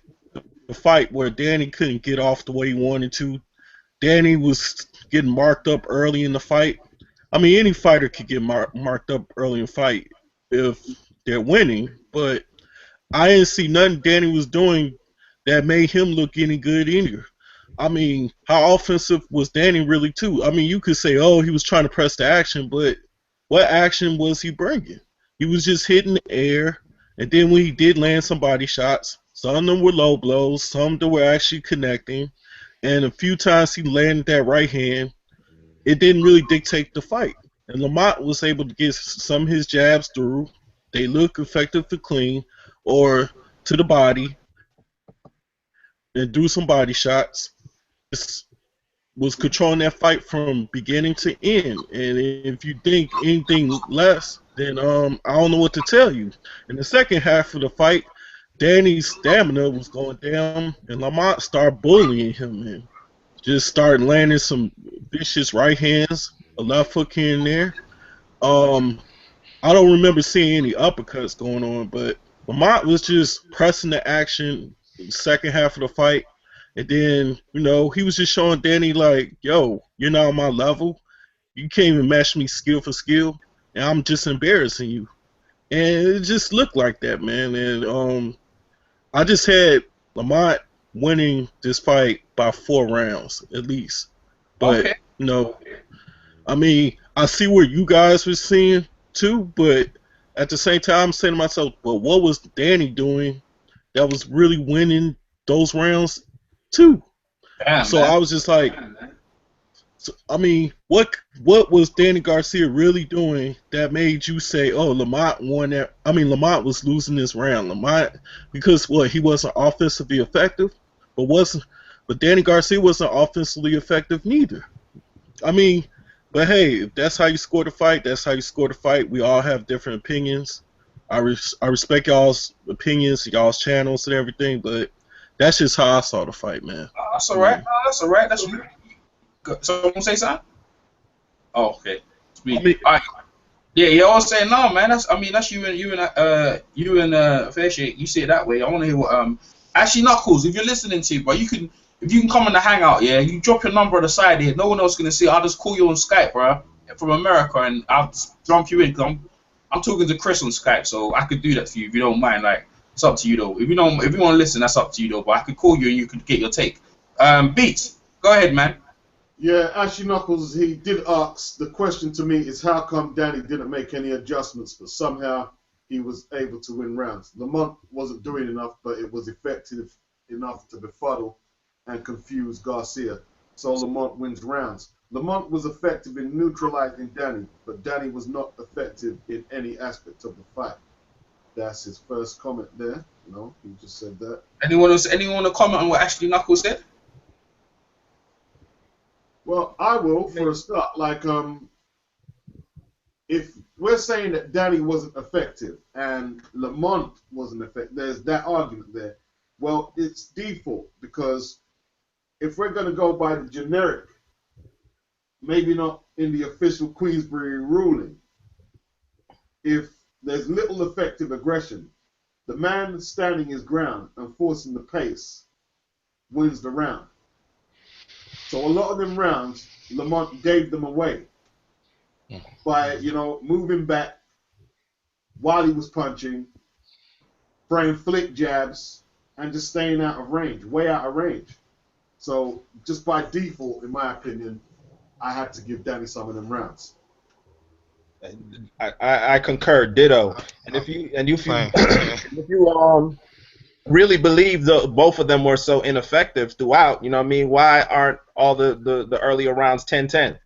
the fight where Danny couldn't get off the way he wanted to. Danny was getting marked up early in the fight. I mean, any fighter could get marked up early in the fight if they're winning, but I didn't see nothing Danny was doing that made him look any good either. I mean, how offensive was Danny really too? I mean, you could say, oh, he was trying to press the action, but what action was he bringing? He was just hitting the air, and then when he did land some body shots, some of them were low blows, some that were actually connecting, and a few times he landed that right hand. It didn't really dictate the fight. And Lamont was able to get some of his jabs through. They look effective and clean, or to the body, and do some body shots. This was controlling that fight from beginning to end. And if you think anything less, then I don't know what to tell you. In the second half of the fight, Danny's stamina was going down, and Lamont started bullying him and just started landing some vicious right hands, a left hook here and there. I don't remember seeing any uppercuts going on, but Lamont was just pressing the action in the second half of the fight. And then, he was just showing Danny like, yo, you're not on my level. You can't even match me skill for skill, and I'm just embarrassing you. And it just looked like that, man. And I just had Lamont winning this fight by 4 rounds at least. But I mean, I see where you guys were seeing too, but at the same time, I'm saying to myself, well, what was Danny doing that was really winning those rounds too? Damn, so man. I was just like, I mean, what was Danny Garcia really doing that made you say, oh, Lamont won that? I mean, Lamont was losing this round. Lamont, because he wasn't offensively effective, but Danny Garcia wasn't offensively effective neither. I mean, but hey, if that's how you score the fight, that's how you score the fight. We all have different opinions. I respect y'all's opinions, y'all's channels and everything, but that's just how I saw the fight, man. That's all right. That's all right. That's so I'm gonna say something. Oh, okay. It's me. All right. Yeah. I was saying no, man. That's you and Fair Shake. You see it that way. I want to hear what actually Knuckles. If you're listening to, but if you can come on the hangout, yeah, you drop your number on the side here. No one else gonna see it. I'll just call you on Skype, bro, from America, and I'll just jump you in. Cause I'm talking to Chris on Skype, so I could do that for you if you don't mind. Like, it's up to you though. If you want to listen, that's up to you though. But I could call you and you could get your take. Beats, go ahead, man. Yeah, Ashy Knuckles, he did ask. The question to me is how come Danny didn't make any adjustments, but somehow he was able to win rounds. Lamont wasn't doing enough, but it was effective enough to befuddle and confuse Garcia. So Lamont wins rounds. Lamont was effective in neutralizing Danny, but Danny was not effective in any aspect of the fight. That's his first comment there. No, he just said that. Anyone want to comment on what Ashley Knuckles said? Well, I will for a start. Like, if we're saying that Danny wasn't effective and Lamont wasn't effective, there's that argument there. Well, it's default because if we're going to go by the generic, maybe not in the official Queensberry ruling, if there's little effective aggression, the man standing his ground and forcing the pace wins the round. So a lot of them rounds, Lamont gave them away by, moving back while he was punching, throwing flick jabs, and just staying out of range, way out of range. So just by default, in my opinion, I had to give Danny some of them rounds. I concur, ditto. And if you really believe both of them were so ineffective throughout, why aren't all the earlier rounds 10-10?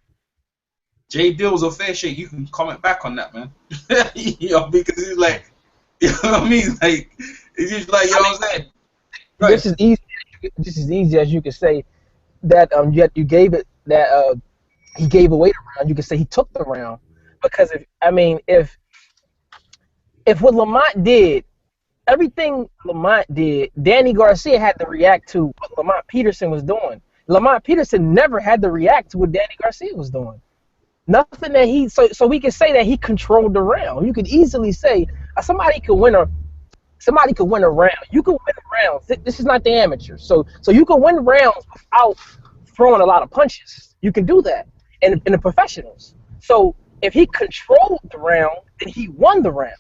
Jay Dill's a fair shake. You can comment back on that, man. Because he's like, what I mean? Like, it's just like, what I'm saying? Right. This is easy. This is easy as you could say that you gave it that he gave away the round. You could say he took the round because if what Lamont did, everything Lamont did, Danny Garcia had to react to what Lamont Peterson was doing. Lamont Peterson never had to react to what Danny Garcia was doing. Nothing that so we can say that he controlled the round. You could easily say somebody could win a round. You can win rounds. This is not the amateur. So you can win rounds without throwing a lot of punches. You can do that in the professionals. So if he controlled the round, then he won the round.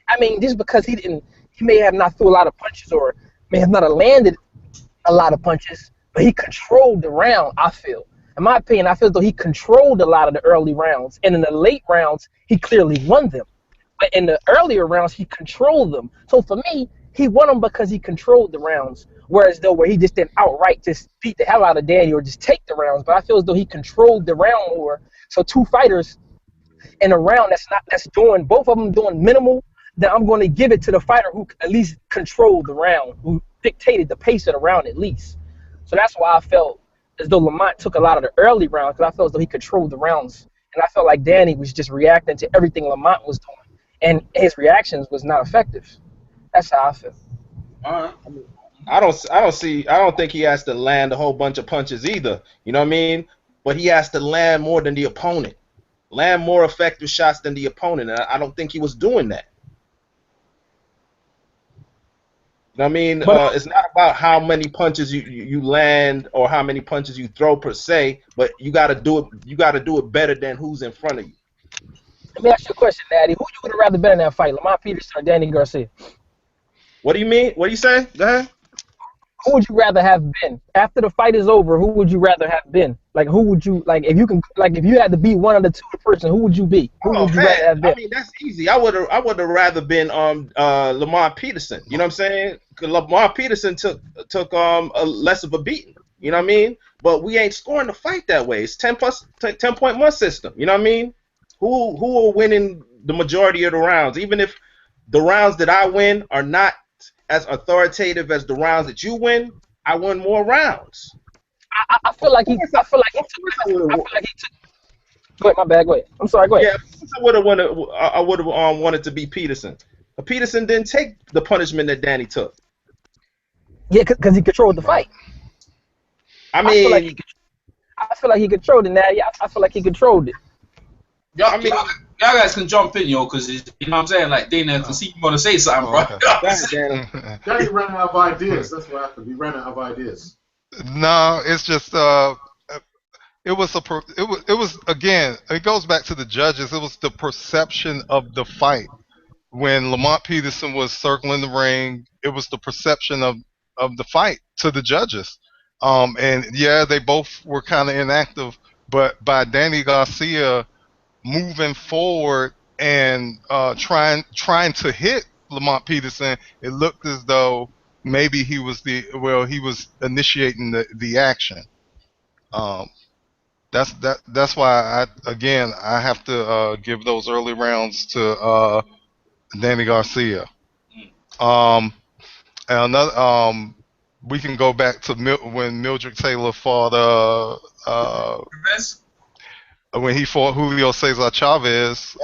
I mean, just because he may have not threw a lot of punches or may have not landed a lot of punches, but he controlled the round, I feel. In my opinion, I feel as though he controlled a lot of the early rounds. And in the late rounds, he clearly won them. But in the earlier rounds, he controlled them. So for me, he won them because he controlled the rounds. Whereas though where he just didn't outright just beat the hell out of Danny or just take the rounds. But I feel as though he controlled the round more. So two fighters in a round that's doing, both of them doing minimal, then I'm going to give it to the fighter who at least controlled the round, who dictated the pace of the round at least. So that's why I felt as though Lamont took a lot of the early rounds, because I felt as though he controlled the rounds. And I felt like Danny was just reacting to everything Lamont was doing. And his reactions was not effective. That's how I feel. All right. I don't think he has to land a whole bunch of punches either. You know what I mean? But he has to land more than the opponent. Land more effective shots than the opponent. And I don't think he was doing that. You know what I mean? It's not about how many punches you land or how many punches you throw per se, but you got to do it. You got to do it better than who's in front of you. Let me ask you a question, Daddy. Who you would have rather been in that fight, Lamont Peterson or Danny Garcia? What do you mean? What are you saying? Go ahead. Who would you rather have been after the fight is over? Who would you rather have been? Like, who would you like if you had to be one of the two person? Who would you be? Who would you rather have been? I mean, that's easy. I would have rather been Lamont Peterson. You know what I'm saying? 'Cause Lamont Peterson took a less of a beating. You know what I mean? But we ain't scoring the fight that way. It's 10-point system. You know what I mean? Who are winning the majority of the rounds? Even if the rounds that I win are not as authoritative as the rounds that you win, I win more rounds. I feel like he took. Go ahead, my bad. Go ahead. I'm sorry. Go ahead. Yeah, I would have wanted to be Peterson. But Peterson didn't take the punishment that Danny took. Yeah, because he controlled the fight. I mean, I feel like he controlled it. Now, I feel like he controlled it. Y'all guys can jump in, because you know what I'm saying. Like Dana can see you want to say something, bro. Okay. Danny ran out of ideas. That's what happened. He ran out of ideas. No, it's just it was again. It goes back to the judges. It was the perception of the fight when Lamont Peterson was circling the ring. It was the perception of the fight to the judges. And yeah, they both were kind of inactive, but by Danny Garcia moving forward and trying to hit Lamont Peterson, it looked as though maybe he was initiating the action. That's why I have to give those early rounds to Danny Garcia. And another we can go back to when Mildred Taylor fought when he fought Julio Cesar Chavez.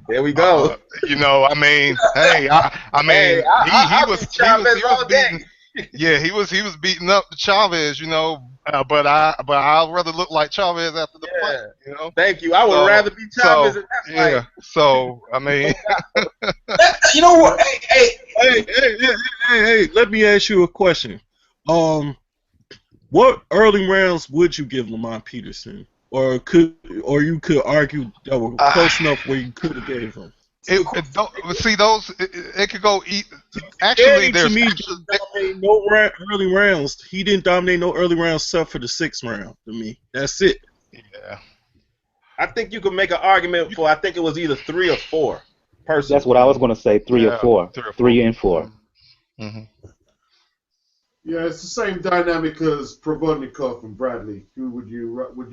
There we go. I mean, hey, he was beating. Yeah, he was beating up Chavez, but I'd rather look like Chavez after the fight, Thank you. I would rather be Chavez in that fight. Yeah. So I mean, you know what? Hey, let me ask you a question. What early rounds would you give Lamont Peterson, or you could argue that were close enough where you could have gave him? It could go. Actually, to me, didn't dominate no early rounds. He didn't dominate no early rounds except for the 6th round. To me, that's it. Yeah. I think you could make an argument for. I think it was either 3 or 4. Personally. That's what I was going to say. 3 or 4. 3 and 4. Mm-hmm. Yeah, it's the same dynamic as Provodnikov and Bradley. Who would you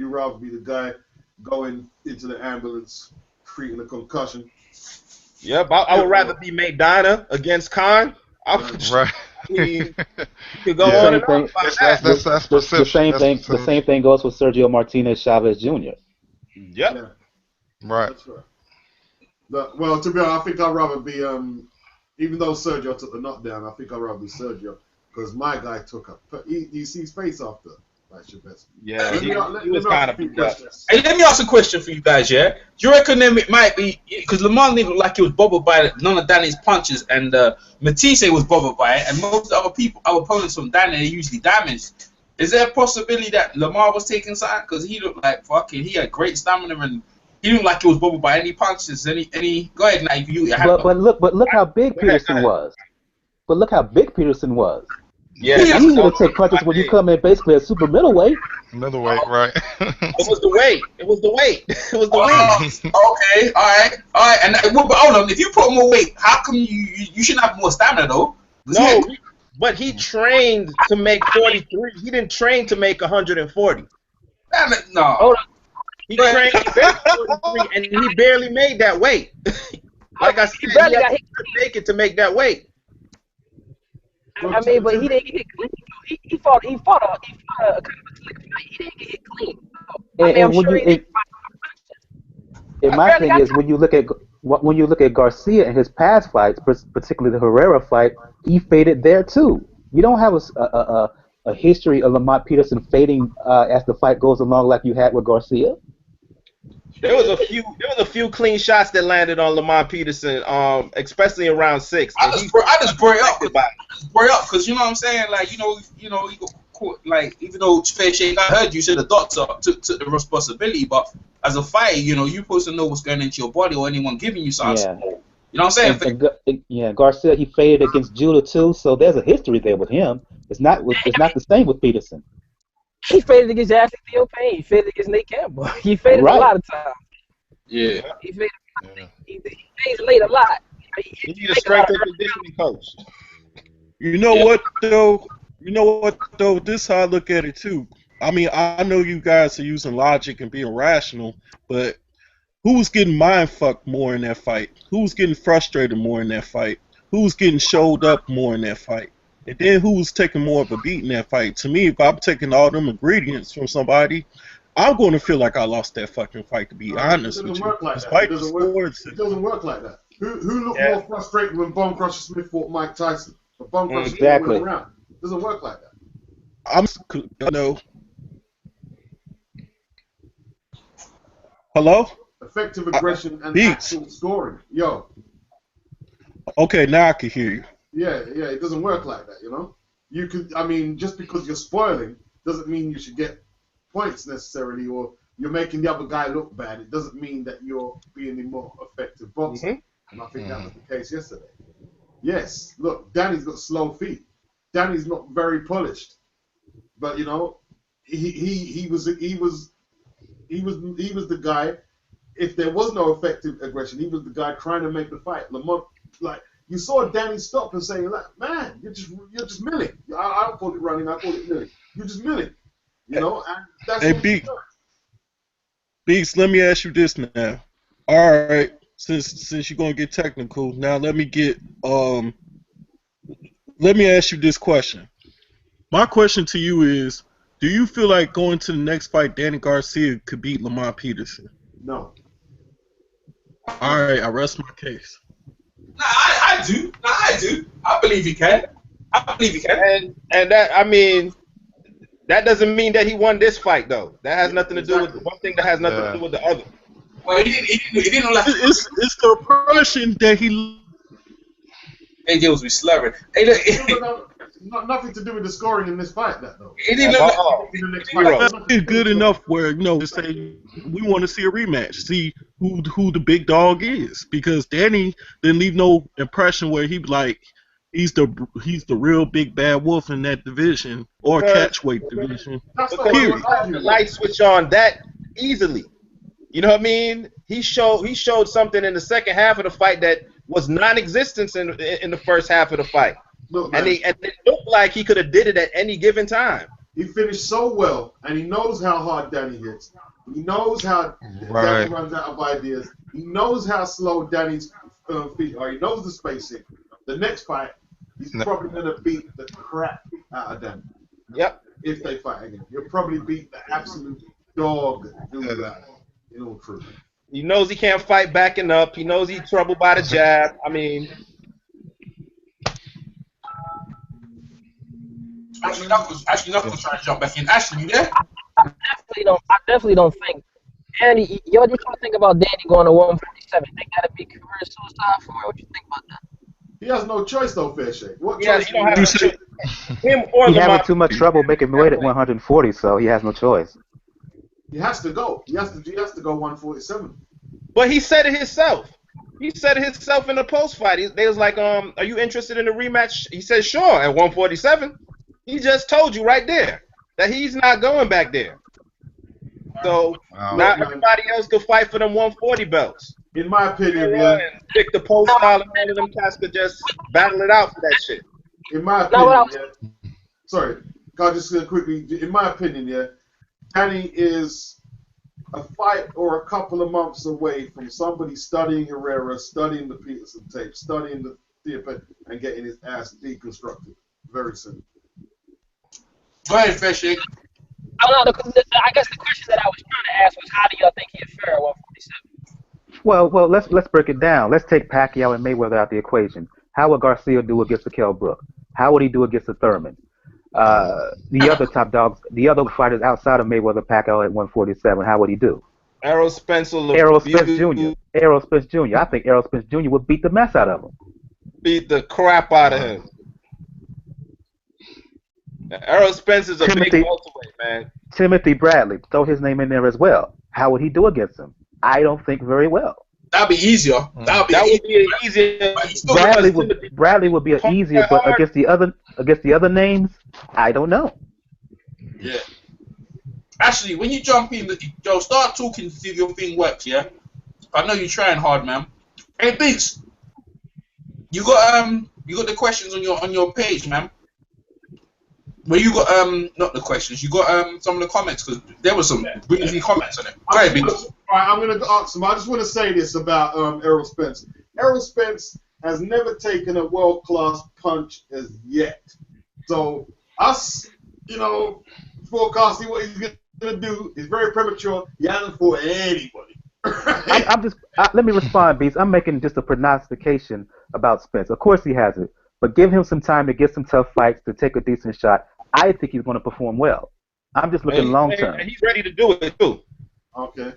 rather be the guy going into the ambulance treating a concussion? Yep, I would rather be Maidana against Khan. Right. You could go on and on about that. That's the same thing. The same thing goes for Sergio Martinez Chavez Jr. Yep. Yeah. Right. That's right. Well, to be honest, I think I'd rather be even though Sergio took the knockdown, I think I'd rather be Sergio because my guy took you see his face after. Yeah, he was kind of beat up. Hey, let me ask a question for you guys, yeah? Do you reckon it might be, because Lamont didn't look like he was bothered by none of Danny's punches, and Matisse was bothered by it, and most of our opponents from Danny are usually damaged. Is there a possibility that Lamar was taking something? Because he looked like he had great stamina, and he didn't like he was bothered by any punches. Go ahead, now. But look how big Peterson was. But look how big Peterson was. Yeah, it's easy to take punches when you come in basically at super middleweight. Middleweight, right? It was the weight. Okay, all right. And but hold on, if you put more weight, how come you shouldn't have more stamina though? No, but he trained to make 43. He didn't train to make 140. Damn it, no. Hold on. He trained to make 43, and he barely made that weight. Like I said, he had to make it to make that weight. I mean, but he didn't get hit clean. He fought a kind of a slick fight. He didn't get hit clean. My thing is when you look at Garcia in his past fights, particularly the Herrera fight, he faded there too. You don't have a history of Lamont Peterson fading as the fight goes along like you had with Garcia. There was a few clean shots that landed on Lamont Peterson, especially in round 6. I just brought up because you know what I'm saying, like you got caught, like even though fair shake, I heard you said the doctor took the responsibility, but as a fighter, you're supposed to know what's going into your body or anyone giving you something. Yeah. You know what I'm saying? Garcia, he faded against Judah too, so there's a history there with him. It's not the same with Peterson. He faded against Ashley Theo Payne. He faded against Nate Campbell. He faded a lot of times. Yeah. He faded. He faded late a lot. He need a strength and conditioning coach. You know what though? This is how I look at it too. I mean, I know you guys are using logic and being rational, but who was getting mind fucked more in that fight? Who was getting frustrated more in that fight? Who was getting showed up more in that fight? And then who was taking more of a beat in that fight? To me, if I'm taking all them ingredients from somebody, I'm going to feel like I lost that fucking fight, to be honest with you. It doesn't work like that. Who looked more frustrated when Bone Crusher Smith fought Mike Tyson? But Bone Crusher Smith went around. It doesn't work like that. Hello? Effective aggression and actual scoring. Yo. Okay, now I can hear you. Yeah, it doesn't work like that, You could, just because you're spoiling doesn't mean you should get points necessarily, or you're making the other guy look bad. It doesn't mean that you're being a more effective boxer. Mm-hmm. And I think that was the case yesterday. Yes, look, Danny's got slow feet. Danny's not very polished. But you know, he was the guy. If there was no effective aggression, he was the guy trying to make the fight. Lamont, like you saw Danny stop and saying, like, "Man, you're just milling." I don't call it running. I call it milling. You're just milling. You know, and that's Hey, Beats, let me ask you this now. All right, since you're gonna get technical, now let me ask you this question. My question to you is, do you feel like going to the next fight, Danny Garcia could beat Lamont Peterson? No. All right, I rest my case. Nah, I do. Nah, I do. I believe he can. I believe he can. And that, I mean, that doesn't mean that he won this fight, though. That has nothing to do with one thing. That has nothing to do with the other. Well, he didn't like. It's the impression that he. AJ was slurring. Hey, look, nothing to do with the scoring in this fight, that though. It didn't look like It's good enough where to say we want to see a rematch, see who the big dog is, because Danny didn't leave no impression where he like he's the real big bad wolf in that division or catchweight division. Period. The light switch on that easily. You know what I mean? He showed something in the second half of the fight that was non-existent in the first half of the fight. Look, and it looked like he could have did it at any given time. He finished so well, and he knows how hard Danny hits. He knows how Danny runs out of ideas. He knows how slow Danny's feet are. He knows the spacing. The next fight, he's probably going to beat the crap out of Danny. Yep. If they fight again. He'll probably beat the absolute dog dude out, in all truth. He knows he can't fight backing up. He knows he's troubled by the jab. I mean... Ashley Knuckles trying to jump back in. Ashley, you there? I definitely don't think Danny. Yo, what you think about Danny going to 147? Think that'd be career suicide for him? What you think about that? He has no choice though, Fair Shake. What Yeah, choice? you don't have to choose. Him or He's Lamont. having too much trouble making weight at 140, so he has no choice. He has to go. He has to go 147. But he said it himself. He said it himself in the post fight. They was like, are you interested in a rematch? He said, sure, at 147. He just told you right there that he's not going back there. So now everybody else could fight for them 140 belts. In my opinion, man. Pick the post style and one of them cats could just battle it out for that shit. In my opinion, sorry, I'll just quickly. In my opinion, Danny is a fight or a couple of months away from somebody studying Herrera, studying the Peterson tape, studying the theater, and getting his ass deconstructed. Very soon. Go ahead, Fair Shake. I guess the question that I was trying to ask was, how do y'all think he'd fare at 147? Well, let's break it down. Let's take Pacquiao and Mayweather out the equation. How would Garcia do against a Kell Brook? How would he do against a Thurman? The other top dogs, the other fighters outside of Mayweather, Pacquiao at 147, how would he do? Errol Spence Jr. Errol Spence Jr. I think Errol Spence Jr. would beat the mess out of him. Beat the crap out of him. Errol Spence is a big welterweight, man. Timothy Bradley, throw his name in there as well. How would he do against him? I don't think very well. That'd be easier. That would be easier. Bradley would be an easier, but against the other names, I don't know. Yeah. Actually, when you jump in, Joe, start talking to see if your thing works. Yeah. I know you're trying hard, man. Hey, Biggs, you got the questions on your page, man. Well, you got not the questions. You got some of the comments, because there was some really comments on it. Go ahead, Biggs. All right, I'm gonna ask him. I just want to say this about Errol Spence. Errol Spence has never taken a world-class punch as yet. So us, forecasting what he's gonna do is very premature. He hasn't fought anybody. Let me respond, Beast. I'm making just a prognostication about Spence. Of course he hasn't, but give him some time to get some tough fights, to take a decent shot. I think he's going to perform well. I'm just looking long term. He's ready to do it too. Okay.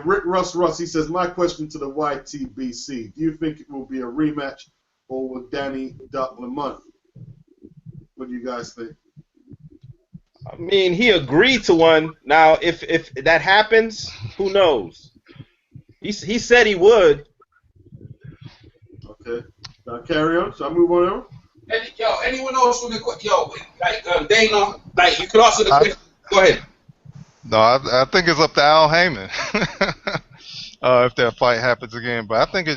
Rick Russ. He says, my question to the YTBC: do you think it will be a rematch, or will Danny duck Lamont? What do you guys think? I mean, he agreed to one. Now, if that happens, who knows? He said he would. Okay. Now carry on. Shall I move on? anyone else with a question? Yo, like Dana, like you could answer the question. Go ahead. No, I think it's up to Al Heyman if that fight happens again. But I think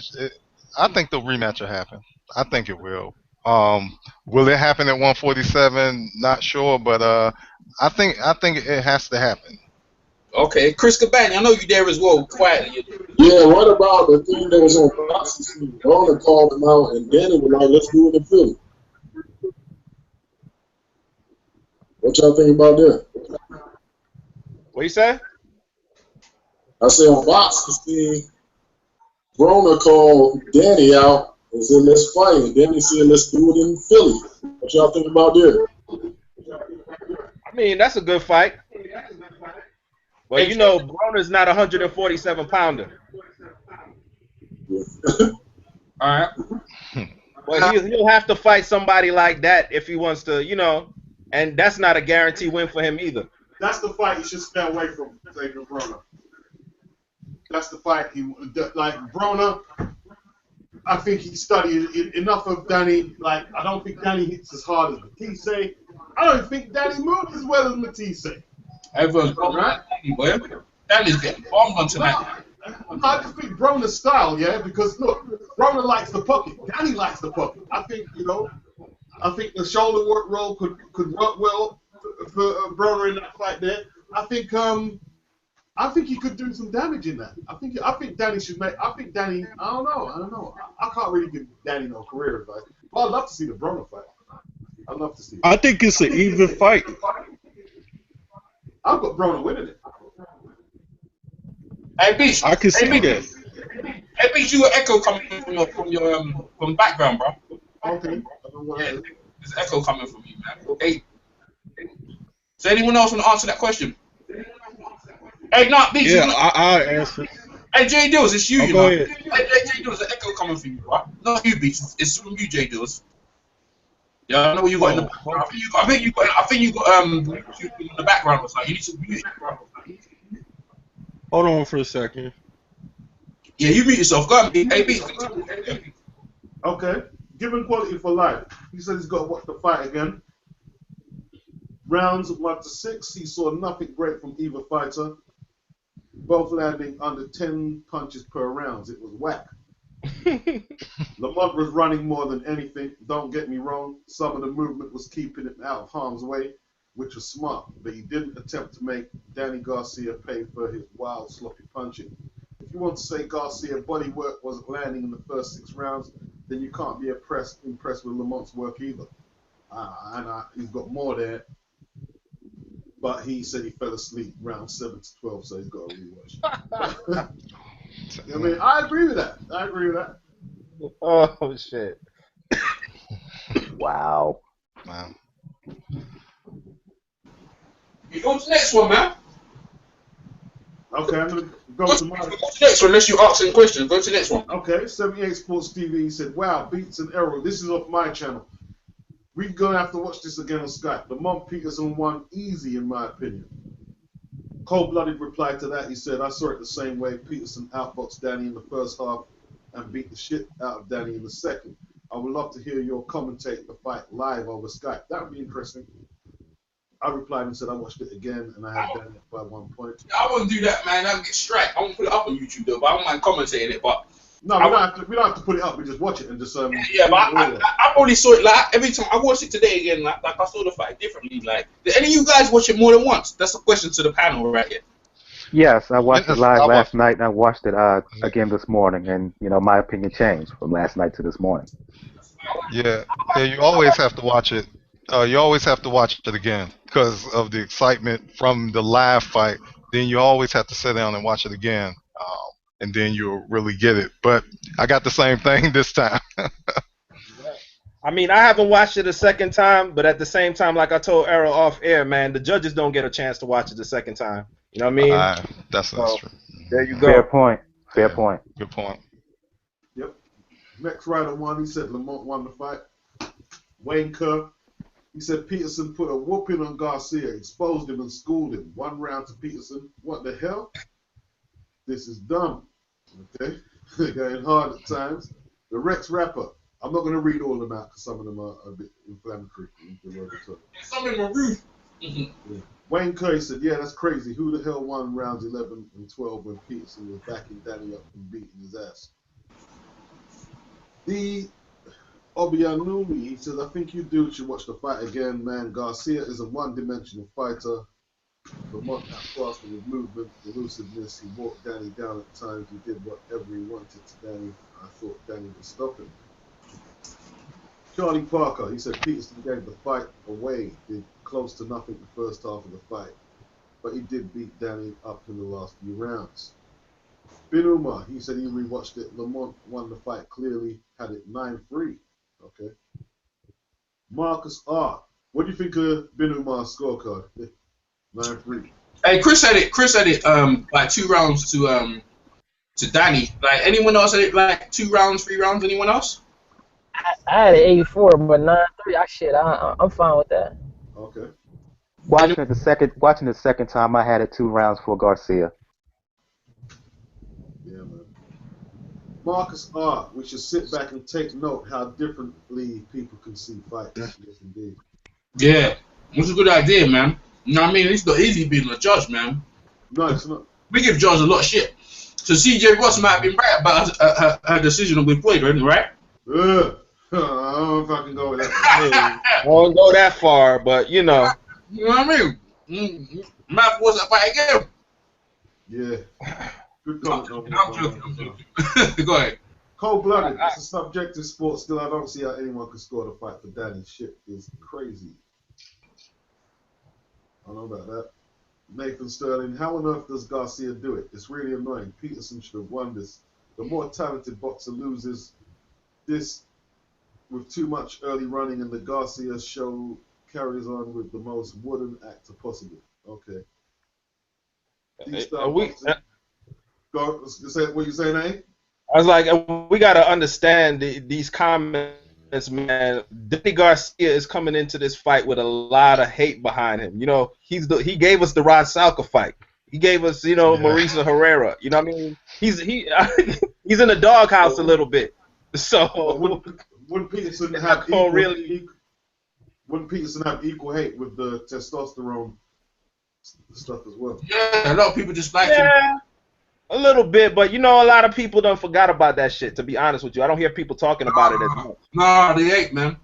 I think the rematch will happen. I think it will. Will it happen at 147? Not sure, but I think it has to happen. Okay, Chris Cabani, I know you there as well. Quietly. Yeah, what about the thing that was on Fox? Rona called him out, and Danny was like, "Let's do it in Philly." What y'all think about that? What you say? I say on Fox, this thing, Rona called Danny out and said, "Let's fight." And Danny said, "Let's do it in Philly." What y'all think about that? I mean, that's a good fight. Well, you know, Broner's not a 147 pounder. All right. Well, he'll have to fight somebody like that if he wants to, you know, and that's not a guaranteed win for him either. That's the fight you should stay away from, Xavier Broner. That's the fight Broner. I think he studied enough of Danny. Like, I don't think Danny hits as hard as Matisse. I don't think Danny moves as well as Matisse. Everyone's right. Danny's getting bombed on tonight. I just think Broner's style, yeah, because look, Broner likes the pocket. Danny likes the pocket. I think, I think the shoulder work roll could work well for Broner in that fight there. I think he could do some damage in that. I think Danny should make. I think Danny. I don't know. I can't really give Danny no career advice. But I'd love to see the Broner fight. I'd love to see it. I think it's an even fight. I've got Broner winning it. Hey, Beach. I can see that. Hey, Beach, you got echo coming from background, bro. Okay. I don't know what that is. There's echo coming from you, man. Hey. Does anyone else want to answer that question? Hey, not Beach. Yeah, I'll answer. Hey, J Dills, it's you. Go ahead. Hey, J Dills, there's an echo coming from you, bro. Not you, Beach. It's from you, J Dills. Yeah, I know what you got in the background. I think you got YouTube in the background or something. You need to mute it, bro. Hold on for a second. Yeah, you mute yourself. Go ahead. Hey, Beach. Okay. Given quality for life. He said he's got to watch the fight again. Rounds 1 to 6. He saw nothing great from either fighter. Both landing under 10 punches per round. It was whack. Lamont was running more than anything. Don't get me wrong. Some of the movement was keeping him out of harm's way, which was smart. But he didn't attempt to make Danny Garcia pay for his wild, sloppy punching. If you want to say Garcia body work wasn't landing in the first 6 rounds, then you can't be impressed with Lamont's work either. He's got more there. But he said he fell asleep round 7 to 12, so he's got to rewatch. I mean, I agree with that. Oh, shit. Wow. You go to the next one, man. Okay, I'm going to go to my... Go to the next one, unless you ask any questions. Go to the next one. Okay, 78 Sports TV said, wow, Beats and Errol, this is off my channel. We're going to have to watch this again on Skype. Lamont Peterson won easy, in my opinion. Cold-blooded reply to that, he said, I saw it the same way. Peterson outboxed Danny in the first half and beat the shit out of Danny in the second. I would love to hear your commentate the fight live over Skype. That would be interesting. I replied and said I watched it again and I had Danny up by 1 point. I wouldn't do that, man. I'd get striked. I won't put it up on YouTube, though, but I don't mind commentating it, but... No, we don't have to put it up. We just watch it and just yeah, but I only saw it like every time I watched it today again. Like I saw the fight differently. Like, did any of you guys watch it more than once? That's a question to the panel right here. Yes, I watched it live last night and I watched it again this morning, and my opinion changed from last night to this morning. Yeah. You always have to watch it. You always have to watch it again because of the excitement from the live fight. Then you always have to sit down and watch it again. And then you'll really get it. But I got the same thing this time. I mean, I haven't watched it a second time, but at the same time, like I told Errol off air, man, the judges don't get a chance to watch it the second time. You know what I mean? That's true. There you go. Fair point. Good point. Yep. Next rider won. He said Lamont won the fight. Wayne Kerr. He said Peterson put a whooping on Garcia, exposed him and schooled him. 1 round to Peterson. What the hell? This is dumb. Okay? They're going hard at times. The Rex Rapper. I'm not going to read all of them out because some of them are a bit inflammatory. Some of them are rude. Yeah. Wayne Curry said, yeah, that's crazy. Who the hell won rounds 11 and 12 when Peterson was backing Danny up and beating his ass? The Obianumi, he says, I think you dudes should watch the fight again, man. Garcia is a one-dimensional fighter. Lamont outclassed him with movement, elusiveness. He walked Danny down at times. He did whatever he wanted to Danny. I thought Danny would stop him. Charlie Parker, he said Peterson gave the fight away, did close to nothing the first half of the fight, but he did beat Danny up in the last few rounds. Bin Umar, he said he rewatched it. Lamont won the fight clearly, had it 9-3. Okay. Marcus R, what do you think of Bin Umar's scorecard? 9-3. Hey, Chris had it like 2 rounds to Danny. Like anyone else had it like 2 rounds, 3 rounds, anyone else? I had it 84, but 9-3. I'm fine with that. Okay. Watching the second time, I had it 2 rounds for Garcia. Yeah, man. Marcus R, we should sit back and take note how differently people can see fights. Yes, indeed. Yeah, it's a good idea, man. You know what I mean? It's not easy being a judge, man. No, it's not. We give judges a lot of shit. So CJ Ross might have been right about her decision with Floyd, right? I don't fucking go with that. I won't go that far, but you know. You know what I mean? Might force that fight again. Yeah. Good comment. I'm joking. Go ahead. Cold-blooded. It's a subjective sport. Still, I don't see how anyone could score the fight for Danny. Shit is crazy. I don't know about that. Nathan Sterling, how on earth does Garcia do it? It's really annoying. Peterson should have won this. The more talented boxer loses this with too much early running, and the Garcia show carries on with the most wooden actor possible. Okay. Go, say what you saying, eh? I was like, we gotta understand these comments, man. Danny Garcia is coming into this fight with a lot of hate behind him. You know, he gave us the Rod Salka fight. He gave us, Marisa Herrera. You know what I mean? He's in the doghouse a little bit. So wouldn't Peterson have equal hate with the testosterone stuff as well? Yeah, a lot of people just like him. A little bit, but a lot of people done forgot about that shit, to be honest with you. I don't hear people talking about it as much. No, they ain't, man.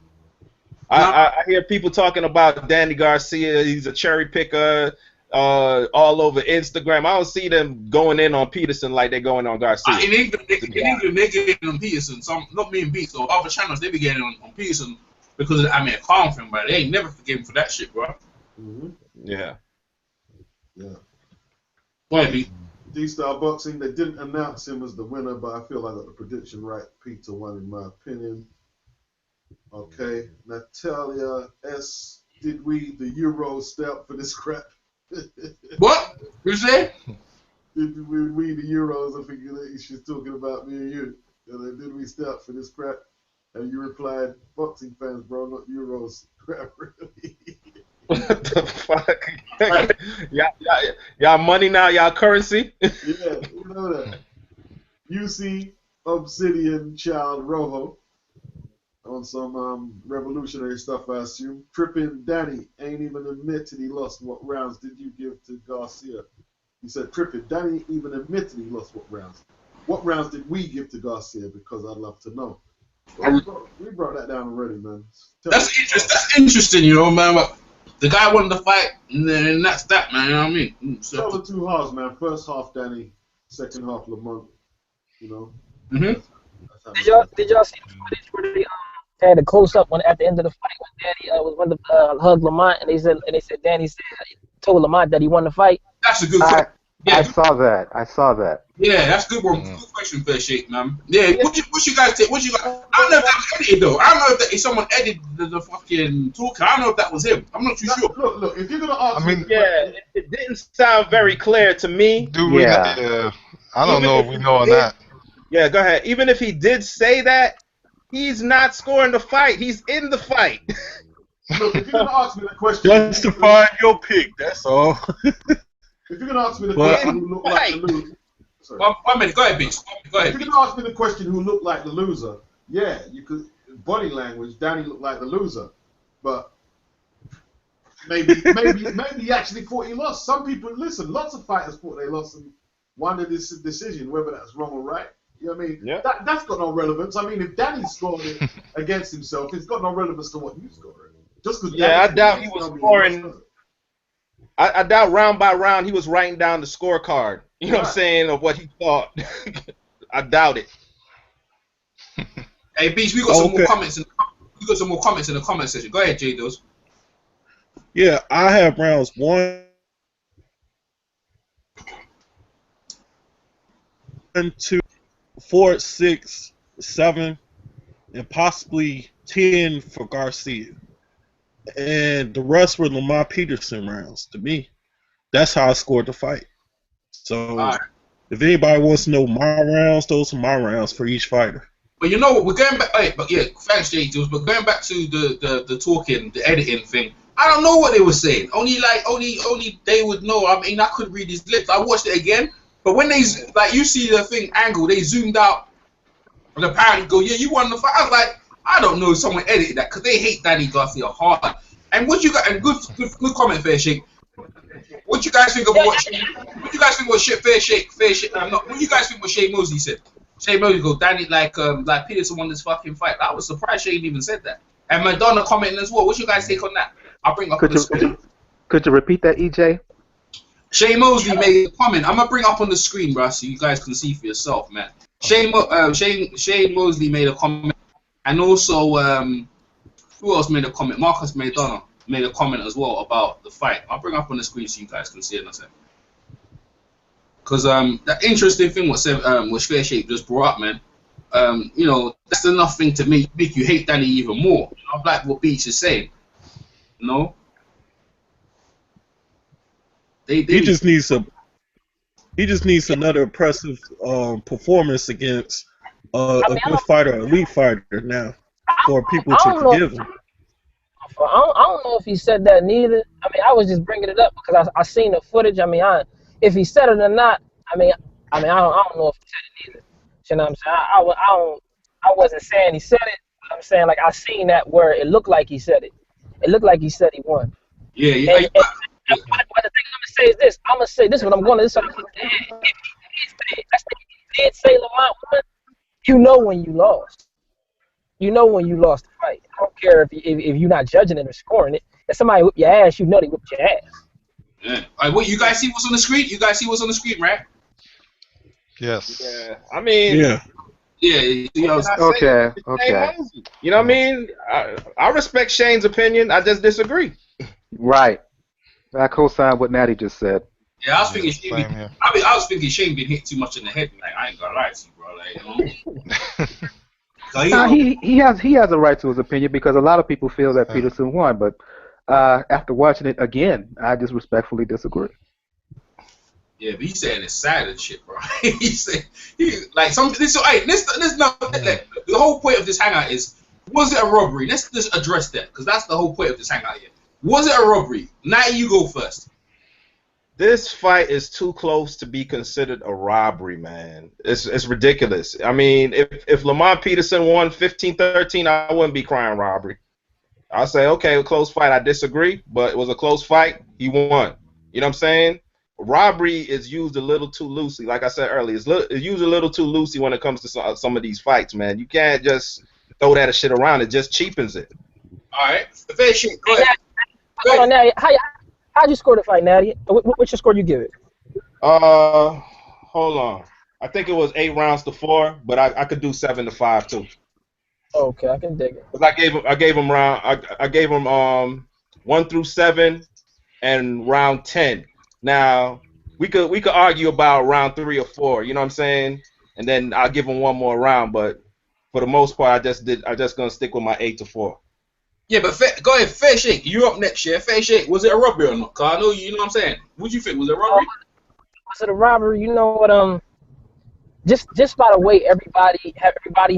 I hear people talking about Danny Garcia. He's a cherry picker all over Instagram. I don't see them going in on Peterson like they're going on Garcia. In England, they're getting on Peterson. Some, not me and Beat, so other channels, they be getting on Peterson because, a calm thing, but they ain't never forgive him for that shit, bro. Mm-hmm. Yeah. Yeah. Why, Beat? D-Star Boxing, they didn't announce him as the winner, but I feel I got the prediction right. Peter won, in my opinion. Okay. Natalia S. Did we, the Euros, stay up for this crap? What? You say? Did we, the Euros, I think she's talking about me and you. Did we stay up for this crap? And you replied, boxing fans, bro, not Euros. Crap, really? What the fuck? Y'all money now, y'all currency? Yeah, you know that. UC Obsidian Child Rojo on some revolutionary stuff, I assume. Tripping Danny ain't even admitted he lost. What rounds did you give to Garcia? He said, Tripping Danny even admitted he lost what rounds. What rounds did we give to Garcia? Because I'd love to know. Well, we brought that down already, man. That's interesting, man. But the guy won the fight, and then that's that, man. You know what I mean? So. Tell the 2 halves, man. First half, Danny. Second half, Lamont. Did y'all see the footage where they had a close up at the end of the fight when Danny was one to hug Lamont, and they said Danny told Lamont that he won the fight. That's a good question. I saw that. Yeah, that's a good one. Good question, Fair Shake, man. Yeah, what you guys take? I don't know if that was edited though. I don't know if someone edited the fucking talk. I don't know if that was him. I'm not too sure. Look. If you're gonna ask me, it didn't sound very clear to me. I don't know if we know on that. Yeah, go ahead. Even if he did say that, he's not scoring the fight. He's in the fight. Look, if you're gonna ask me the question, justify your pick. That's all. If you're gonna ask me the question who looked like the loser, sorry. 1 minute, go ahead, bitch. Go ahead. If you're gonna ask me the question who looked like the loser, yeah, you could. body language, Danny looked like the loser. But maybe he actually thought he lost. Some people, listen, lots of fighters thought they lost and wanted this decision, whether that's wrong or right. You know what I mean? Yeah. That's got no relevance. I mean, if Danny scored it against himself, it's got no relevance to what you scored. Just because I doubt he was scoring. I doubt round by round he was writing down the scorecard. You know what I'm saying, of what he thought. I doubt it. Hey, Beach, we got some more comments. We got some more comments in the comment section. Go ahead, J Dos. Yeah, I have rounds 1, 2, 4, 6, 7, and possibly 10 for Garcia. And the rest were Lamar Peterson rounds. To me, that's how I scored the fight. So, if anybody wants to know my rounds, those are my rounds for each fighter. But you know what? We're going back. Hey, but yeah, thanks, J Dos. But going back to the talking, the editing thing. I don't know what they were saying. Only they would know. I mean, I couldn't read his lips. I watched it again. But when they you see the thing angle, they zoomed out and apparently go, yeah, you won the fight. I was like, I don't know if someone edited that because they hate Danny Garcia hard. And what you got? And good comment, Fair Shake. What you guys think of what you guys think was shit? Fair Shake. What you guys think what Shane Mosley said? Shane Mosley go, Danny like Peterson won this fucking fight. I was surprised Shane even said that. And Madonna commenting as well. What's your guys take on that? I'll bring up on the screen. Could you repeat that, EJ? Shane Mosley made a comment. I'm gonna bring up on the screen, bro, so you guys can see for yourself, man. Shane Mosley made a comment, and also who else made a comment? Marcus Madonna made a comment as well about the fight. I'll bring up on the screen so you guys can see it in a second. Because the interesting thing what Fair Shake just brought up, man. You know, that's enough thing to make you hate Danny even more. You know, like what Beach is saying. You know? He just needs another impressive performance against a good fighter, elite fighter now, for people to forgive him. I don't know if he said that neither. I mean, I was just bringing it up because I seen the footage. I mean, if he said it or not, I don't know if he said it either. You know what I'm saying? I wasn't saying he said it, but I'm saying like I seen that where it looked like he said it. It looked like he said he won. Yeah. And the thing I'm gonna say is this. I'm gonna say this. What I'm going to this. If he did say Lamont won, you know when you lost. You know when you lost the fight. I don't care if you're not judging it or scoring it. If somebody whip your ass, you know they whipped your ass. Yeah. What you guys see what's on the screen? You guys see what's on the screen, right? Yes. Yeah. I mean. Yeah. Yeah. Okay. You know what I mean? I respect Shane's opinion. I just disagree. Right. I co-sign what Natty just said. Yeah, I was thinking Shane. I was thinking Shane been hit too much in the head. Like I ain't gonna lie to you, bro. Like, you know. He has a right to his opinion because a lot of people feel that Peterson won, but after watching it again, I just respectfully disagree. Yeah, but he's saying it's sad and shit, bro. He said like something. The whole point of this hangout is, was it a robbery? Let's just address that because that's the whole point of this hangout here. Was it a robbery? Now you go first. This fight is too close to be considered a robbery, man. It's ridiculous. I mean, if Lamont Peterson won 15-13, I wouldn't be crying robbery. I'll say, okay, a close fight. I disagree, but it was a close fight. He won. You know what I'm saying? Robbery is used a little too loosely. Like I said earlier, it's used a little too loosely when it comes to some of these fights, man. You can't just throw that shit around. It just cheapens it. All right. Fair shit. Go ahead. Hold on, Natty. How'd you score the fight, Natty? What's your score you give it? Hold on. I think it was 8 rounds to 4, but I could do 7 to 5 too. Okay, I can dig it. Cause I gave him 1 through 7 and round 10. Now we could argue about round 3 or 4. You know what I'm saying? And then I'll give him one more round, but for the most part, I just gonna stick with my 8 to 4. Yeah, but go ahead, Fair Shake. You're up next, yeah. Fair Shake. Was it a robbery or not? Cause I know you know what I'm saying. What you think? Was it a robbery? Was it a robbery? You know what? Just by the way, everybody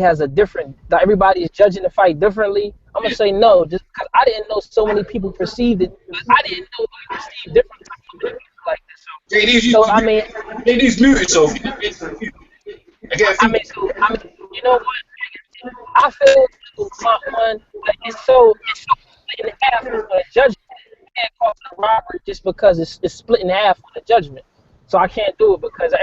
has a different. Everybody is judging the fight differently. I'm gonna say no, just because I didn't know so many people perceived it. I didn't know they perceived different like this. JD's muted, so. I mean, you know what? I feel Lamont won, but it's so split in half on the judgment. You can't call it a robbery just because it's split in half on the judgment. So I can't do it because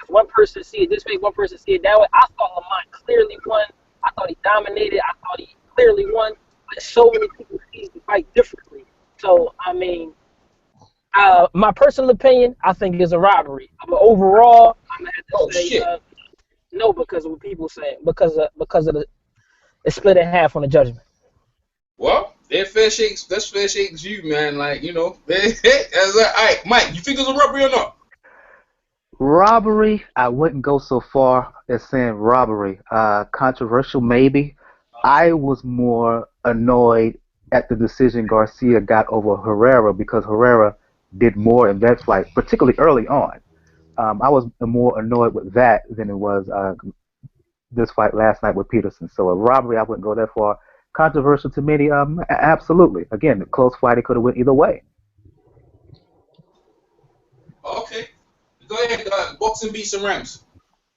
one person see it this way, one person see it that way. I thought Lamont clearly won. I thought he dominated. I thought he clearly won. But so many people see the fight differently. So I mean, my personal opinion, I think is a robbery. But overall, I'm gonna have to say no because of what people say. Because of the it's split in half on the judgment. Well, they're fair shakes. That's fair shakes, you man. Like all right, Mike. You think it's a robbery or not? Robbery, I wouldn't go so far as saying robbery. Controversial, maybe. I was more annoyed at the decision Garcia got over Herrera because Herrera did more in that fight, particularly early on. I was more annoyed with that than it was this fight last night with Peterson. So a robbery, I wouldn't go that far. Controversial to many, absolutely. Again, a close fight, it could have went either way. Okay. Go ahead, boxing beats and Rams.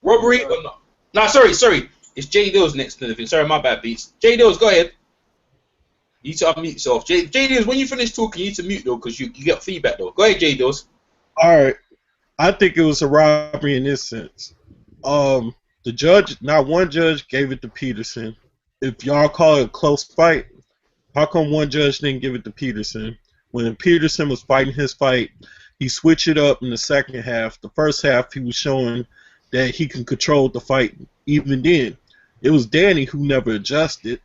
Robbery or not? No, sorry. It's J Dills next to the thing. Sorry, my bad, Beats. J Dills, go ahead. You need to unmute yourself. J Dills, when you finish talking, you need to mute though, because you get feedback though. Go ahead, J Dills. All right. I think it was a robbery in this sense. The judge, not one judge gave it to Peterson. If y'all call it a close fight, how come one judge didn't give it to Peterson? When Peterson was fighting his fight, he switched it up in the second half. The first half, he was showing that he can control the fight. Even then, it was Danny who never adjusted.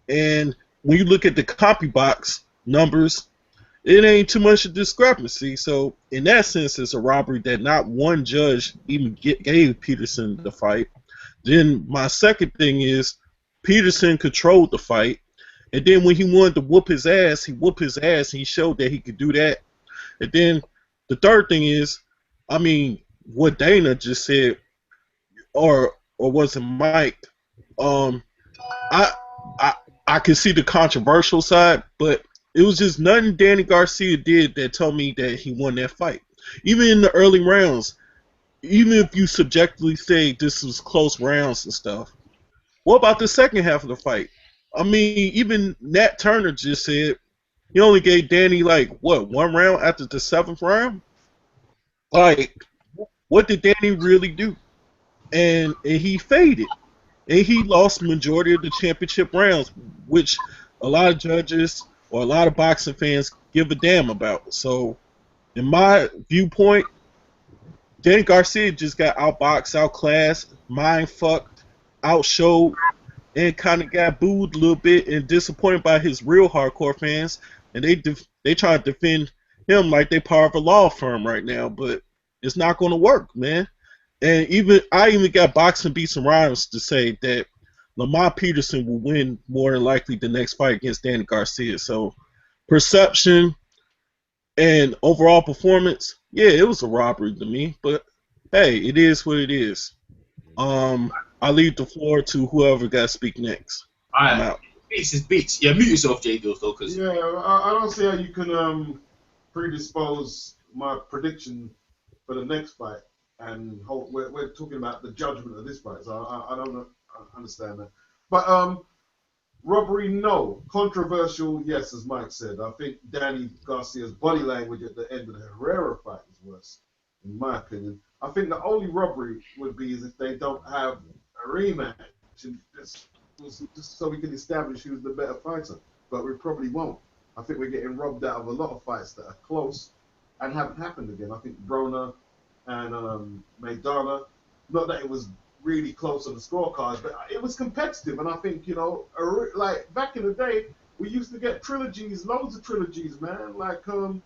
And when you look at the CompuBox numbers, it ain't too much of discrepancy. So in that sense, it's a robbery that not one judge even gave Peterson the fight. Then my second thing is Peterson controlled the fight. And then when he wanted to whoop his ass, he whooped his ass. And he showed that he could do that. And then the third thing is, I mean, what Dana just said, or was it Mike? I can see the controversial side, but it was just nothing Danny Garcia did that told me that he won that fight. Even in the early rounds, even if you subjectively say this was close rounds and stuff, what about the second half of the fight? I mean, even Nat Turner just said he only gave Danny one round after the seventh round. Like, what did Danny really do? And he faded. And he lost majority of the championship rounds, which a lot of judges or a lot of boxing fans give a damn about. So, in my viewpoint, Danny Garcia just got outboxed, outclassed, mind-fucked, outshowed, and kind of got booed a little bit and disappointed by his real hardcore fans. And they try to defend him like they part of a law firm right now, but it's not going to work, man. And I even got Boxing Beats and Rhymes to say that Lamont Peterson will win more than likely the next fight against Danny Garcia. So perception and overall performance, yeah, it was a robbery to me. But hey, it is what it is. I leave the floor to whoever got to speak next. I'm out. Beats is Beats. Yeah, mute yourself, J Dills, though, because I don't see how you can predispose my prediction for the next fight. And we're talking about the judgment of this fight, so I don't understand that. But robbery, no. Controversial, yes, as Mike said. I think Danny Garcia's body language at the end of the Herrera fight is worse, in my opinion. I think the only robbery would be is if they don't have a rematch, just so we can establish who's the better fighter. But we probably won't. I think we're getting robbed out of a lot of fights that are close and haven't happened again. I think Broner and Maidana, not that it was really close on the scorecards, but it was competitive. And I think, like back in the day, we used to get trilogies, loads of trilogies, man. Like, and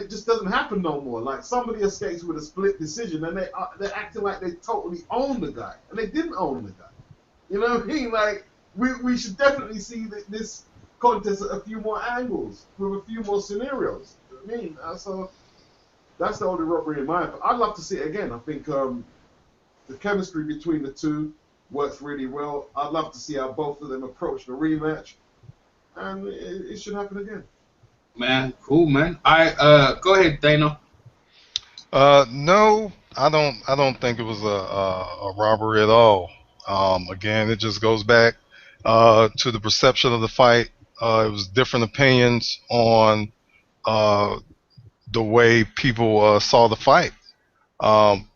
it just doesn't happen no more. Like, somebody escapes with a split decision, and they're acting like they totally own the guy, and they didn't own the guy. You know what I mean? Like, we should definitely see this contest at a few more angles, with a few more scenarios. You know what I mean? So that's the only robbery in my opinion. I'd love to see it again. I think the chemistry between the two works really well. I'd love to see how both of them approach the rematch, and it should happen again. Man, cool, man. Go ahead, Dana. No, I don't think it was a robbery at all. Again, it just goes back to the perception of the fight. It was different opinions on uh, the way people saw the fight. Um,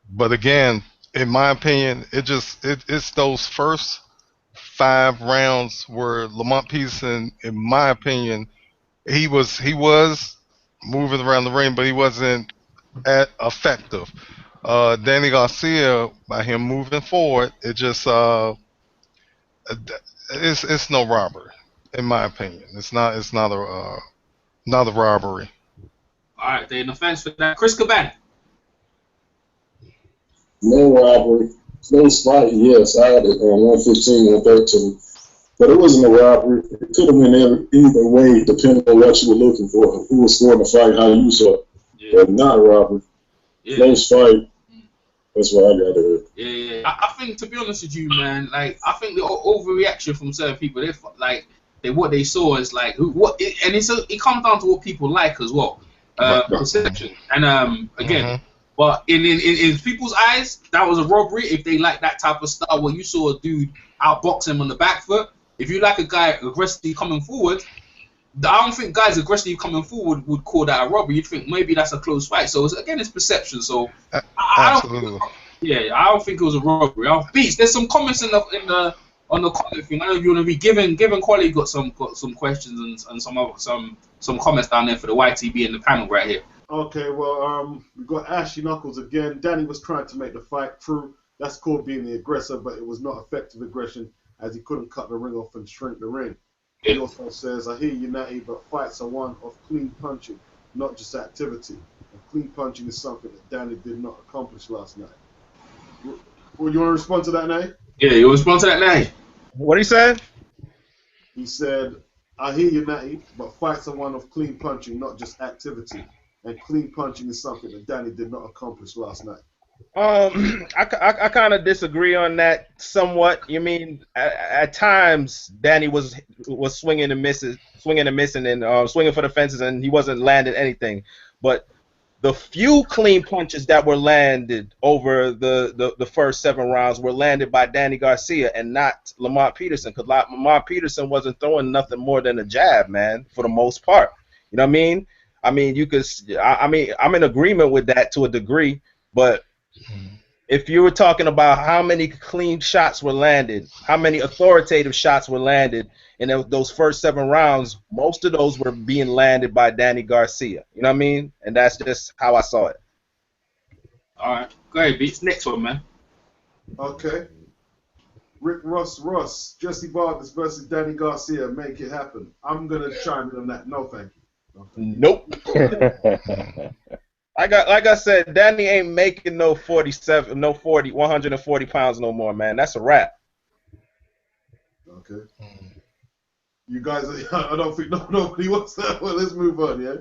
but again, in my opinion, it's those first 5 rounds where Lamont Peterson, in my opinion, he was moving around the ring, but he wasn't effective. Danny Garcia, by him moving forward, it's no robbery, in my opinion. It's not a robbery. All right, then offense for that. Chris Caban. No robbery. Close fight, yes. I had it on 115, 113. But it wasn't a robbery. It could have been either way, depending on what you were looking for. Who was scoring the fight, how you saw it. Yeah. But not a robbery. Yeah. Close fight. That's what I got to Yeah, yeah. I think, to be honest with you, man, like, I think the overreaction from certain people, what they saw is like it comes down to what people like as well, perception. And again, but in people's eyes, that was a robbery. If they like that type of style, where you saw a dude outbox him on the back foot. If you like a guy aggressively coming forward, I don't think guys aggressively coming forward would call that a robbery. You'd think maybe that's a close fight. So it's perception. So I don't. Yeah, I don't think it was a robbery. Beats. There's some comments on the comment thing. I don't know if you want to be given quality got some questions and some comments down there for the YTB in the panel right here. Okay, well, we got Ashy Knuckles again. Danny was trying to make the fight through. That's called being the aggressor, but it was not effective aggression as he couldn't cut the ring off and shrink the ring. He also says, I hear you, Natty, but fights are one of clean punching, not just activity. And clean punching is something that Danny did not accomplish last night. Well, you want to respond to that, Natty? Yeah, you want to respond to that, Natty? What he said? He said, I hear you, Natty, but fights are one of clean punching, not just activity. And clean punching is something that Danny did not accomplish last night. I kind of disagree on that somewhat. You mean at times Danny was swinging and missing, and swinging for the fences, and he wasn't landing anything. But the few clean punches that were landed over the first 7 rounds were landed by Danny Garcia and not Lamont Peterson, because Lamont Peterson wasn't throwing nothing more than a jab, man, for the most part. You know what I mean? I mean, I'm in agreement with that to a degree, but if you were talking about how many clean shots were landed, how many authoritative shots were landed in those first 7 rounds, most of those were being landed by Danny Garcia. You know what I mean? And that's just how I saw it. All right. Go ahead, Beats. Next one, man. Okay. Rick Ross, Jesse Vargas versus Danny Garcia. Make it happen. I'm going to chime in on that. No, thank you. Nope. Like I said, Danny ain't making no 140 pounds no more, man. That's a wrap. Okay. You guys, I don't think nobody wants that. Well, let's move on, yeah?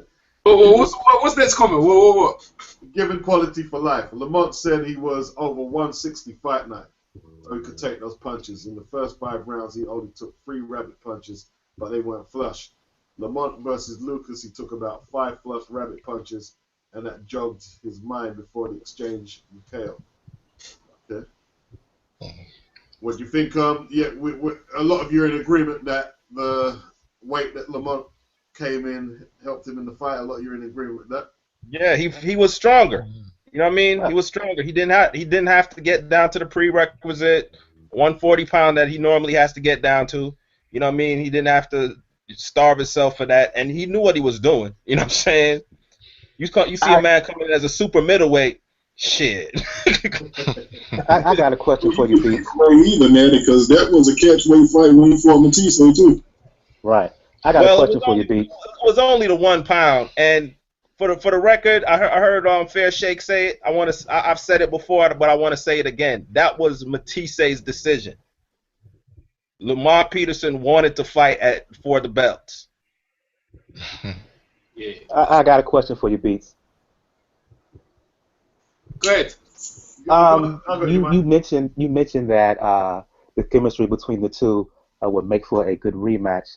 What's next comment? What? Given quality for life. Lamont said he was over 160 fight night, so he could take those punches. In the first 5 rounds, he only took 3 rabbit punches, but they weren't flush. Lamont versus Lucas, he took about 5 flush rabbit punches, and that jogged his mind before the exchange with KO. Okay. What do you think? Yeah, a lot of you are in agreement that the weight that Lamont came in helped him in the fight. A lot of you are in agreement with that. Yeah, he was stronger. You know what I mean? He was stronger. He didn't have to get down to the prerequisite 140 pound that he normally has to get down to. You know what I mean? He didn't have to starve himself for that, and he knew what he was doing. You know what I'm saying? You see a man coming in as a super middleweight. Shit. I got a question for you, Pete. Either, man, because that was a catchweight fight when he fought Matisse too. Right. I got a question for you, Pete. It was only the 1 pound, and for the record, I heard Fair Shake say it. I've said it before, but I want to say it again. That was Matisse's decision. Lamont Peterson wanted to fight for the belts. Yeah. I got a question for you, Beats. Go ahead. You mentioned that the chemistry between the two would make for a good rematch.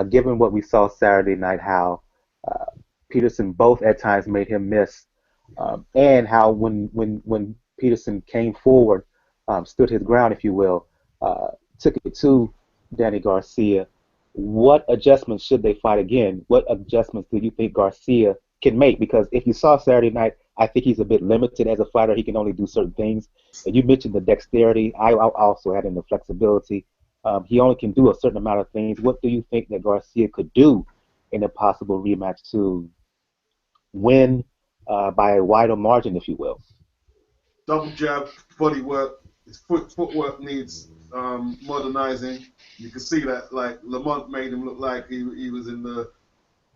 Given what we saw Saturday night, how Peterson both at times made him miss, and how when Peterson came forward, stood his ground, if you will, took it to Danny Garcia. What adjustments should they fight again? What adjustments do you think Garcia can make? Because if you saw Saturday night, I think he's a bit limited as a fighter. He can only do certain things. And you mentioned the dexterity. I also had in the flexibility. He only can do a certain amount of things. What do you think that Garcia could do in a possible rematch to win by a wider margin, if you will? Double jab, body work. His footwork needs modernizing. You can see that, like, Lamont made him look like he was in the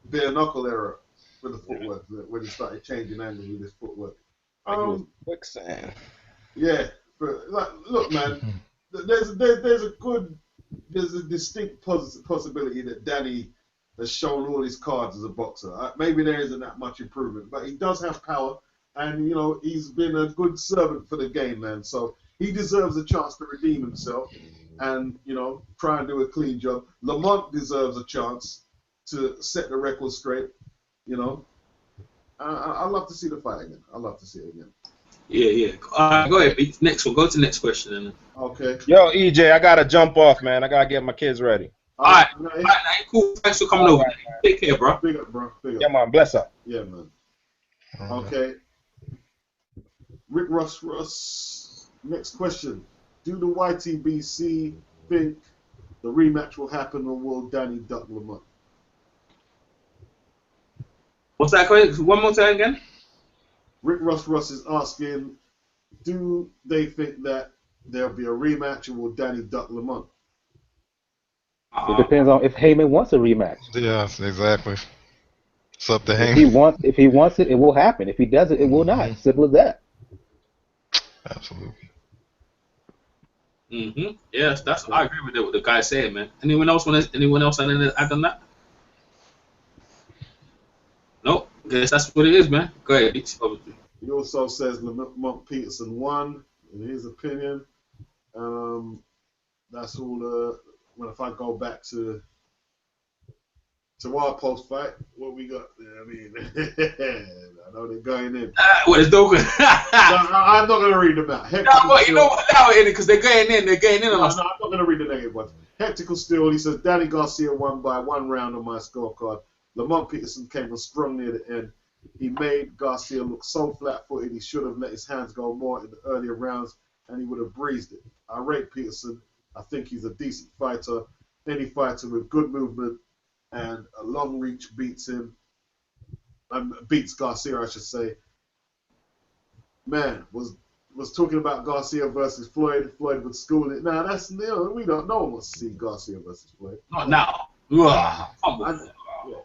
bare knuckle era with the footwork, when he started changing angles with his footwork. Quicksand. Yeah, but, like, look, man, there's a distinct possibility that Danny has shown all his cards as a boxer. Maybe there isn't that much improvement, but he does have power, and he's been a good servant for the game, man. So he deserves a chance to redeem himself and try and do a clean job. Lamont deserves a chance to set the record straight. I'd love to see the fight again. I'd love to see it again. Yeah. Go ahead, Beats. Next one. Go to the next question. Then. Okay. Yo, EJ, I gotta jump off, man. I gotta get my kids ready. All right, cool. Thanks for coming over. Right, Take care, bro. Big up, bro. Big up. Yeah, man. Bless up. Yeah, man. Okay. Rick Russ. Next question. Do the YTBC think the rematch will happen, or will Danny duck Lamont? What's that question? One more time again? Rick Russ is asking, do they think that there'll be a rematch, or will Danny duck Lamont? It depends on if Heyman wants a rematch. Yes, exactly. It's up to If Heyman. if he wants it, it will happen. If he doesn't, it will not. Simple as that. Absolutely. Yes, I agree with what the guy said, man. Anyone else add on that? Nope. Guess that's what it is, man. Go ahead, Beats. He also says Lamont Peterson won, in his opinion. That's all. Well, if I go back to our post fight, what we got there, I mean, I know they're going in. What is doing? I'm not going to read them out. You know what? Now in it because they're going in. They're going in on us. No, I'm not going to read the negative ones. Hectical Steel, he says, Danny Garcia won by 1 round on my scorecard. Lamont Peterson came on strong near the end. He made Garcia look so flat-footed, he should have let his hands go more in the earlier rounds, and he would have breezed it. I rate Peterson. I think he's a decent fighter. Any fighter with good movement and a long reach beats Garcia, I should say. Man, was talking about Garcia versus Floyd. Floyd would school it. Now that's we don't. No one wants to see Garcia versus Floyd. Not now.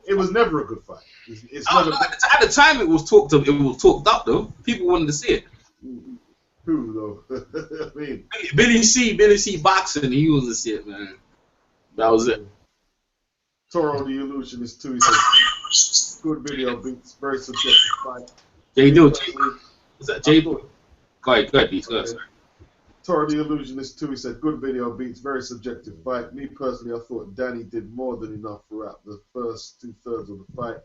It was never a good fight. At the time, it was talked up though. People wanted to see it. Who though? I mean, Billy C boxing. He wanted to see it, man. That was it. Toro the Illusionist too. He says good video beats, very subjective fight. Jay do. Is that Jay? Go ahead, Beats. Go ahead. Toro the Illusionist too. He said good video beats, very subjective fight. Me personally, I thought Danny did more than enough throughout the first 2/3 of the fight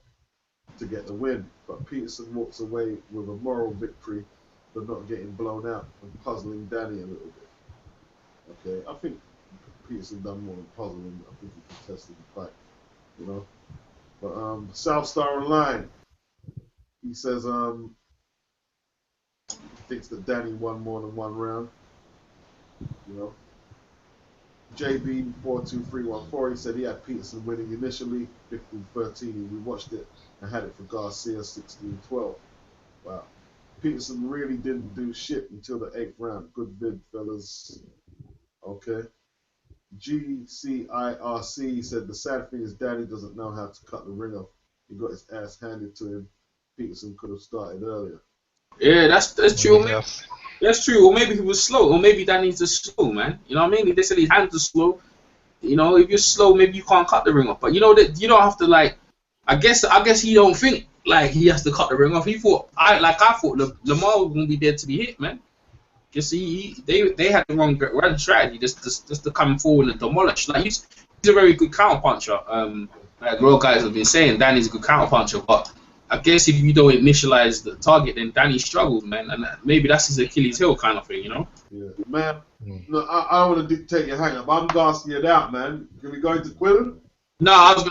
to get the win. But Peterson walks away with a moral victory for not getting blown out and puzzling Danny a little bit. Okay, I think Peterson done more than puzzling. I think he contested the fight, But South Star Online, he says thinks that Danny won more than 1 round. JB42314, he said he had Peterson winning initially 15-13. We watched it and had it for Garcia 16-12. Wow. Peterson really didn't do shit until the 8th round. Good vid, fellas. Okay. GCIRC said the sad thing is Danny doesn't know how to cut the ring off. He got his ass handed to him. Peterson could have started earlier. Yeah, that's true. Yes. That's true. Or maybe he was slow. Or maybe Danny's just slow, man. You know what I mean? They said his hands are slow. If you're slow, maybe you can't cut the ring off. But you know that you don't have to I guess he don't think he has to cut the ring off. He thought I thought Lamar was gonna be there to be hit, man. Just they had the wrong strategy just to come forward and demolish. He's a very good counter puncher. Like real guys have been saying, Danny's a good counter puncher, but I guess if you don't initialize the target, then Danny struggles, man, and maybe that's his Achilles heel kind of thing, you know? Yeah, man. No, I don't want to dictate your hang up. I'm gassing it out, man. Can we go into Quillen? No, I was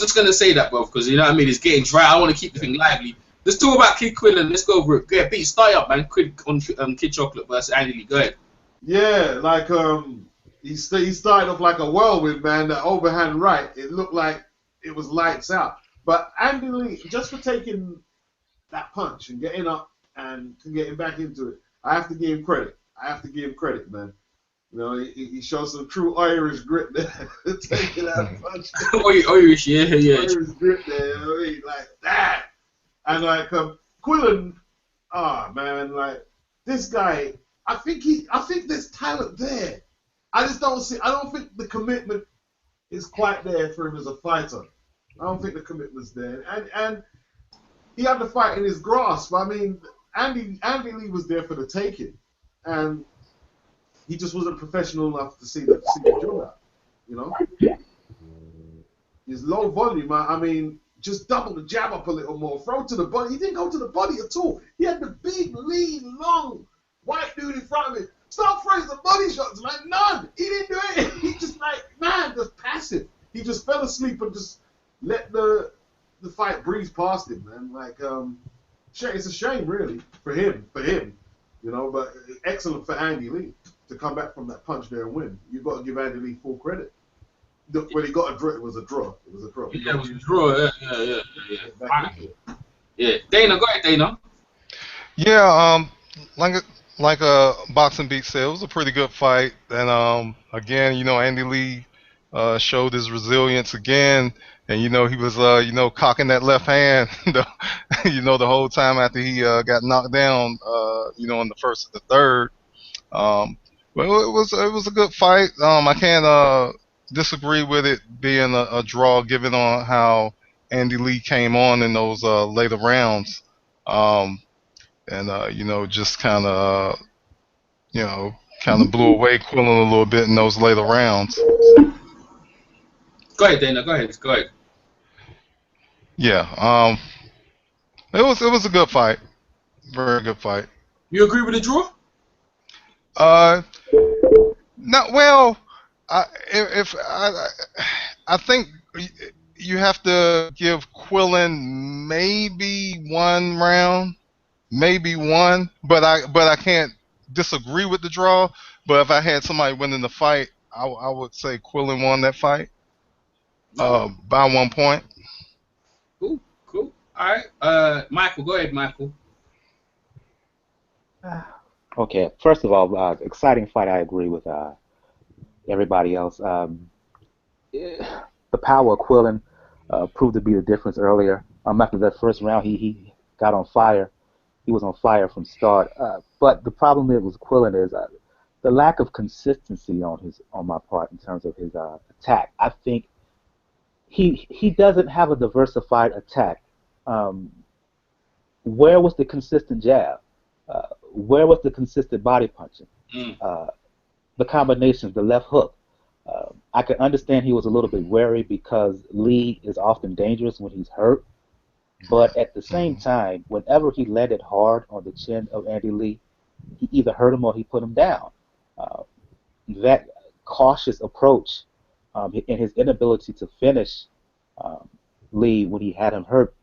just gonna say that, bro, because you know what I mean. It's getting dry. I want to keep the thing lively. Let's talk about Kid Quillen. Let's go over it. Get beat. Start up, man. Quick on Kid Chocolate versus Andy Lee. Go ahead. Yeah, like he started off like a whirlwind, man. That overhand right, it looked like it was lights out. But Andy Lee, just for taking that punch and getting up and getting back into it, I have to give him credit. Man. You know, he showed some true Irish grit there, taking that punch. Irish, yeah. Irish grit there, I mean, like that. And like Quillen, man, like this guy, I think there's talent there. I don't think the commitment is quite there for him as a fighter. I don't think the commitment's there. And he had the fight in his grasp. I mean, Andy Lee was there for the taking. And he just wasn't professional enough to see the drill out, you know? His low volume, I mean, just double the jab up a little more, throw to the body. He didn't go to the body at all. He had the big, lean, long, white dude in front of him. Stop throwing the body shots, man. None. He didn't do it. He just just passive. He just fell asleep and just let the fight breeze past him, man. Like, it's a shame, really, for him, you know, but excellent for Andy Lee to come back from that punch there and win. You've got to give Andy Lee full credit. When he got a draw, it was a draw. Yeah, it was a draw. Yeah. Dana, go ahead, Dana. Yeah, like a boxing beat said, it was a pretty good fight. And again, you know, Andy Lee showed his resilience again, and you know he was you know, cocking that left hand, you know, the whole time after he got knocked down, you know, in the first and the third. Well, it was a good fight. I can't disagree with it being a draw, given on how Andy Lee came on in those later rounds. And you know, just kind of blew away Quillen a little bit in those later rounds. Go ahead, Dana. Go ahead. Yeah. It was a good fight. Very good fight. You agree with the draw? No. Well, I think you have to give Quillen maybe one round. Maybe one, but I can't disagree with the draw. But if I had somebody winning the fight, I would say Quillen won that fight by 1 point. Cool. All right, Michael, go ahead, Michael. Okay, first of all, exciting fight. I agree with everybody else. The power of Quillen proved to be the difference earlier. After that first round, he got on fire. He was on fire from start. But the problem with Quillen is the lack of consistency on my part in terms of his attack. I think he doesn't have a diversified attack. Where was the consistent jab? Where was the consistent body punching? The combinations, the left hook. I can understand he was a little bit wary because Lee is often dangerous when he's hurt. But at the same time, whenever he landed hard on the chin of Andy Lee, he either hurt him or he put him down. That cautious approach and his inability to finish Lee when he had him hurt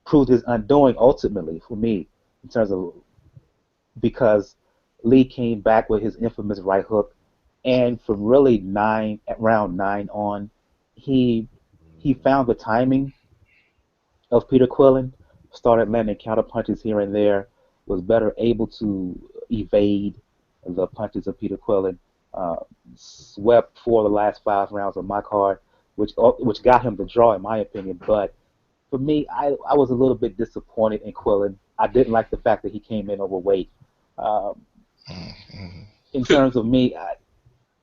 proved his undoing ultimately for me in terms of because Lee came back with his infamous right hook, and from really round 9 on, he found the timing of Peter Quillen, started landing counter punches here and there, was better able to evade the punches of Peter Quillen, swept 4 of the last 5 rounds of my card, which got him the draw in my opinion. But for me, I was a little bit disappointed in Quillen. I didn't like the fact that he came in overweight. In terms of me,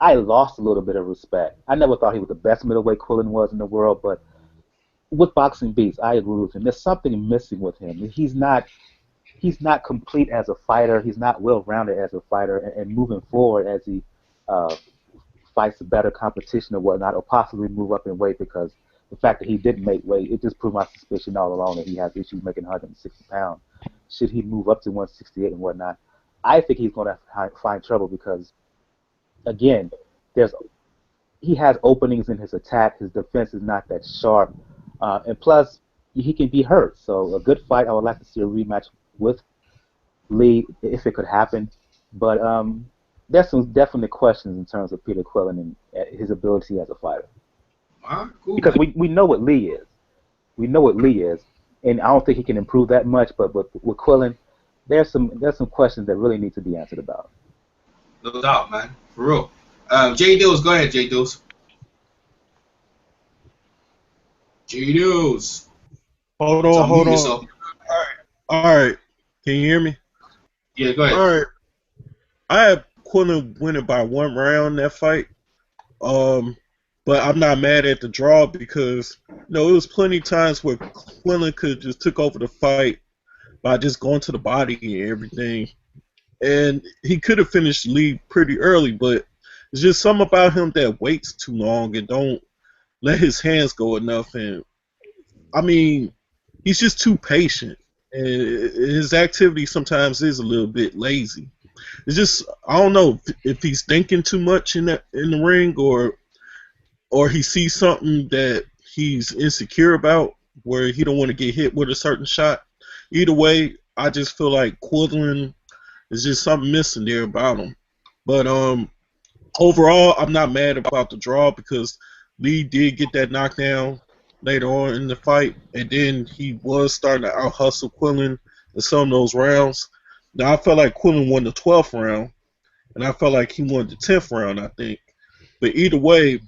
I lost a little bit of respect. I never thought he was the best middleweight Quillen was in the world, but with Boxing Beats, I agree with him. There's something missing with him. He's not complete as a fighter. He's not well-rounded as a fighter. And moving forward, as he fights a better competition or whatnot, or possibly move up in weight because the fact that he didn't make weight, it just proved my suspicion all along that he has issues making 160 pounds. Should he move up to 168 and whatnot, I think he's going to find trouble because, again, he has openings in his attack. His defense is not that sharp, and plus he can be hurt. So a good fight. I would like to see a rematch with Lee if it could happen, but there's some definite questions in terms of Peter Quillin and his ability as a fighter. Cool. Because we know what Lee is. We know what Lee is, and I don't think he can improve that much. But with Quillin, there's some questions that really need to be answered about. No doubt, man. For real. J Dills, go ahead, J Dills. J Dills. Hold on. All right. Can you hear me? Yeah, go ahead. All right. I have Quillin winning by 1 round that fight. But I'm not mad at the draw because it was plenty of times where Quillin could just took over the fight by just going to the body and everything. And he could have finished the lead pretty early, but it's just something about him that waits too long and don't let his hands go enough. And I mean, he's just too patient, and his activity sometimes is a little bit lazy. It's just, I don't know if he's thinking too much in the ring, or he sees something that he's insecure about where he don't want to get hit with a certain shot. Either way, I just feel like Quillin is just something missing there about him. But overall, I'm not mad about the draw because Lee did get that knockdown later on in the fight, and then he was starting to out-hustle Quillin in some of those rounds. Now, I felt like Quillin won the 12th round, and I felt like he won the 10th round, I think. But either way,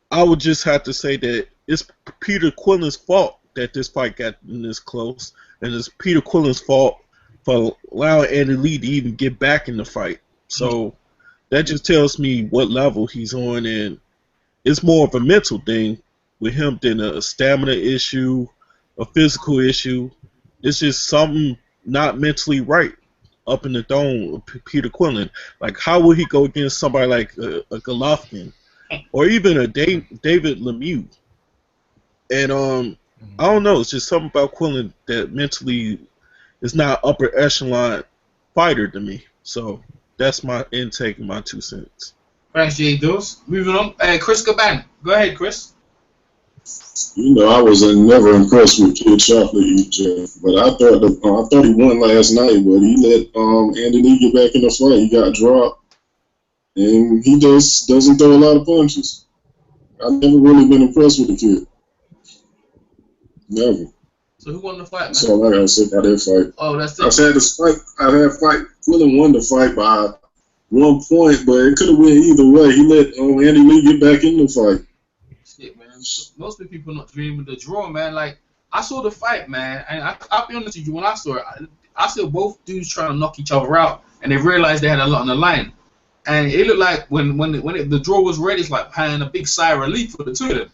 I would just have to say that it's Peter Quillin's fault that this fight got this close, and it's Peter Quillin's fault for allowing Andy Lee to even get back in the fight. So that just tells me what level he's on, and it's more of a mental thing with him than a stamina issue, a physical issue. It's just something not mentally right up in the dome of Peter Quillin. Like, how would he go against somebody like a Golovkin or even a David Lemieux? And I don't know. It's just something about Quillin that mentally is not upper echelon fighter to me. So that's my intake and my 2 cents. Thanks, J Dills. Moving on. Chris Caban. Go ahead, Chris. I was never impressed with Kid Chocolate, EJ, but I thought he won last night, but he let Andy Lee get back in the fight. He got dropped, and he just doesn't throw a lot of punches. I've never really been impressed with the kid. Never. So who won the fight, man? That's all I gotta say about that fight. Oh, that's it. I had fight. Quillin won the fight by 1 point, but it could have went either way. He let Andy Lee get back in the fight. Shit, man. Most of the people not dreaming the draw, man. Like, I saw the fight, man, and I'll be honest with you. When I saw it, I saw both dudes trying to knock each other out, and they realized they had a lot on the line. And it looked like when the draw was ready, it's like paying a big sigh of relief for the two of them.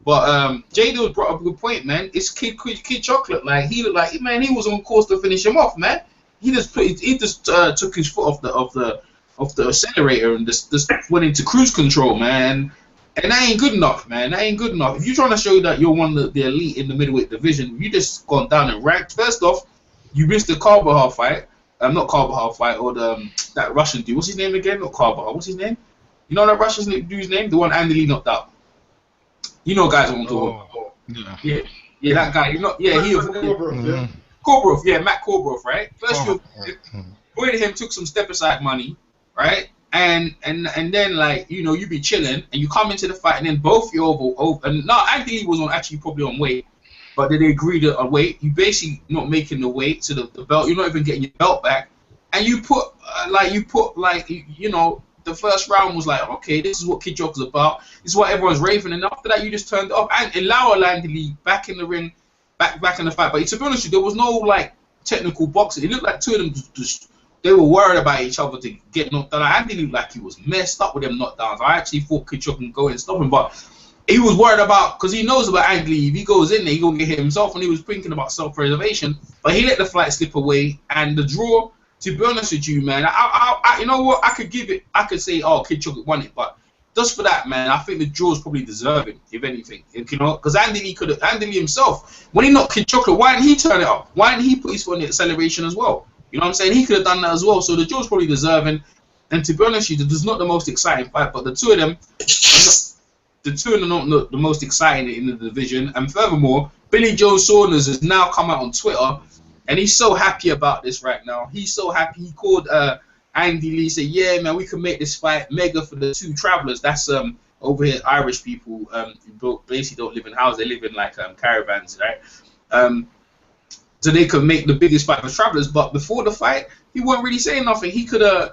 But J Dills brought up a good point, man. It's Kid Chocolate. Like, he looked like, man, he was on course to finish him off, man. He just took his foot off the accelerator and just went into cruise control, man. And that ain't good enough, man. That ain't good enough. If you're trying to show that you're one of the elite in the middleweight division, you just gone down and ranked. First off, you missed the Carvajal fight. Not Carvajal fight, or that Russian dude. What's his name again? Not Carvajal. What's his name? You know that Russian dude's name? The one Andy Lee knocked out. You know, guys, what I'm talking about. Yeah, that guy. He Korbrov, yeah, Matt Korbrov, right? First, you avoided him, took some step aside money, right? And then, like, you be chilling, and you come into the fight, and then both you're over. And now Andy Lee was probably on weight, but then they agreed on weight. You basically not making the weight to the belt. You're not even getting your belt back, and you put the first round was like, okay, this is what Kid Joker's about. This is what everyone's raving. And after that, you just turned it off and allowed Andy Lee back in the ring, back in the fight. But to be honest with you, there was no like technical boxing. It looked like two of them they were worried about each other to get knocked down. Andy looked like he was messed up with them knockdowns. I actually thought Kid Joker can go and stop him, but he was worried about, because he knows about Andy Lee. If he goes in there, he's gonna get hit himself, and he was thinking about self-preservation. But he let the fight slip away, and the draw. To be honest with you, man, I you know what? I could say, oh, Kid Chocolate won it, but just for that, man, I think the draw is probably deserving, if anything. You know, because Andy Lee himself, when he knocked Kid Chocolate, why didn't he turn it up? Why didn't he put his foot in the acceleration as well? You know what I'm saying? He could have done that as well. So the draw is probably deserving. And to be honest with you, this is not the most exciting fight, but the two of them are not the most exciting in the division. And furthermore, Billy Joe Saunders has now come out on Twitter, and he's so happy about this right now. He's so happy. He called Andy Lee, said, "Yeah, man, we can make this fight mega for the two travelers." That's over here, Irish people who basically don't live in houses; they live in like caravans, right? So they could make the biggest fight for travelers. But before the fight, he wasn't really saying nothing. He could have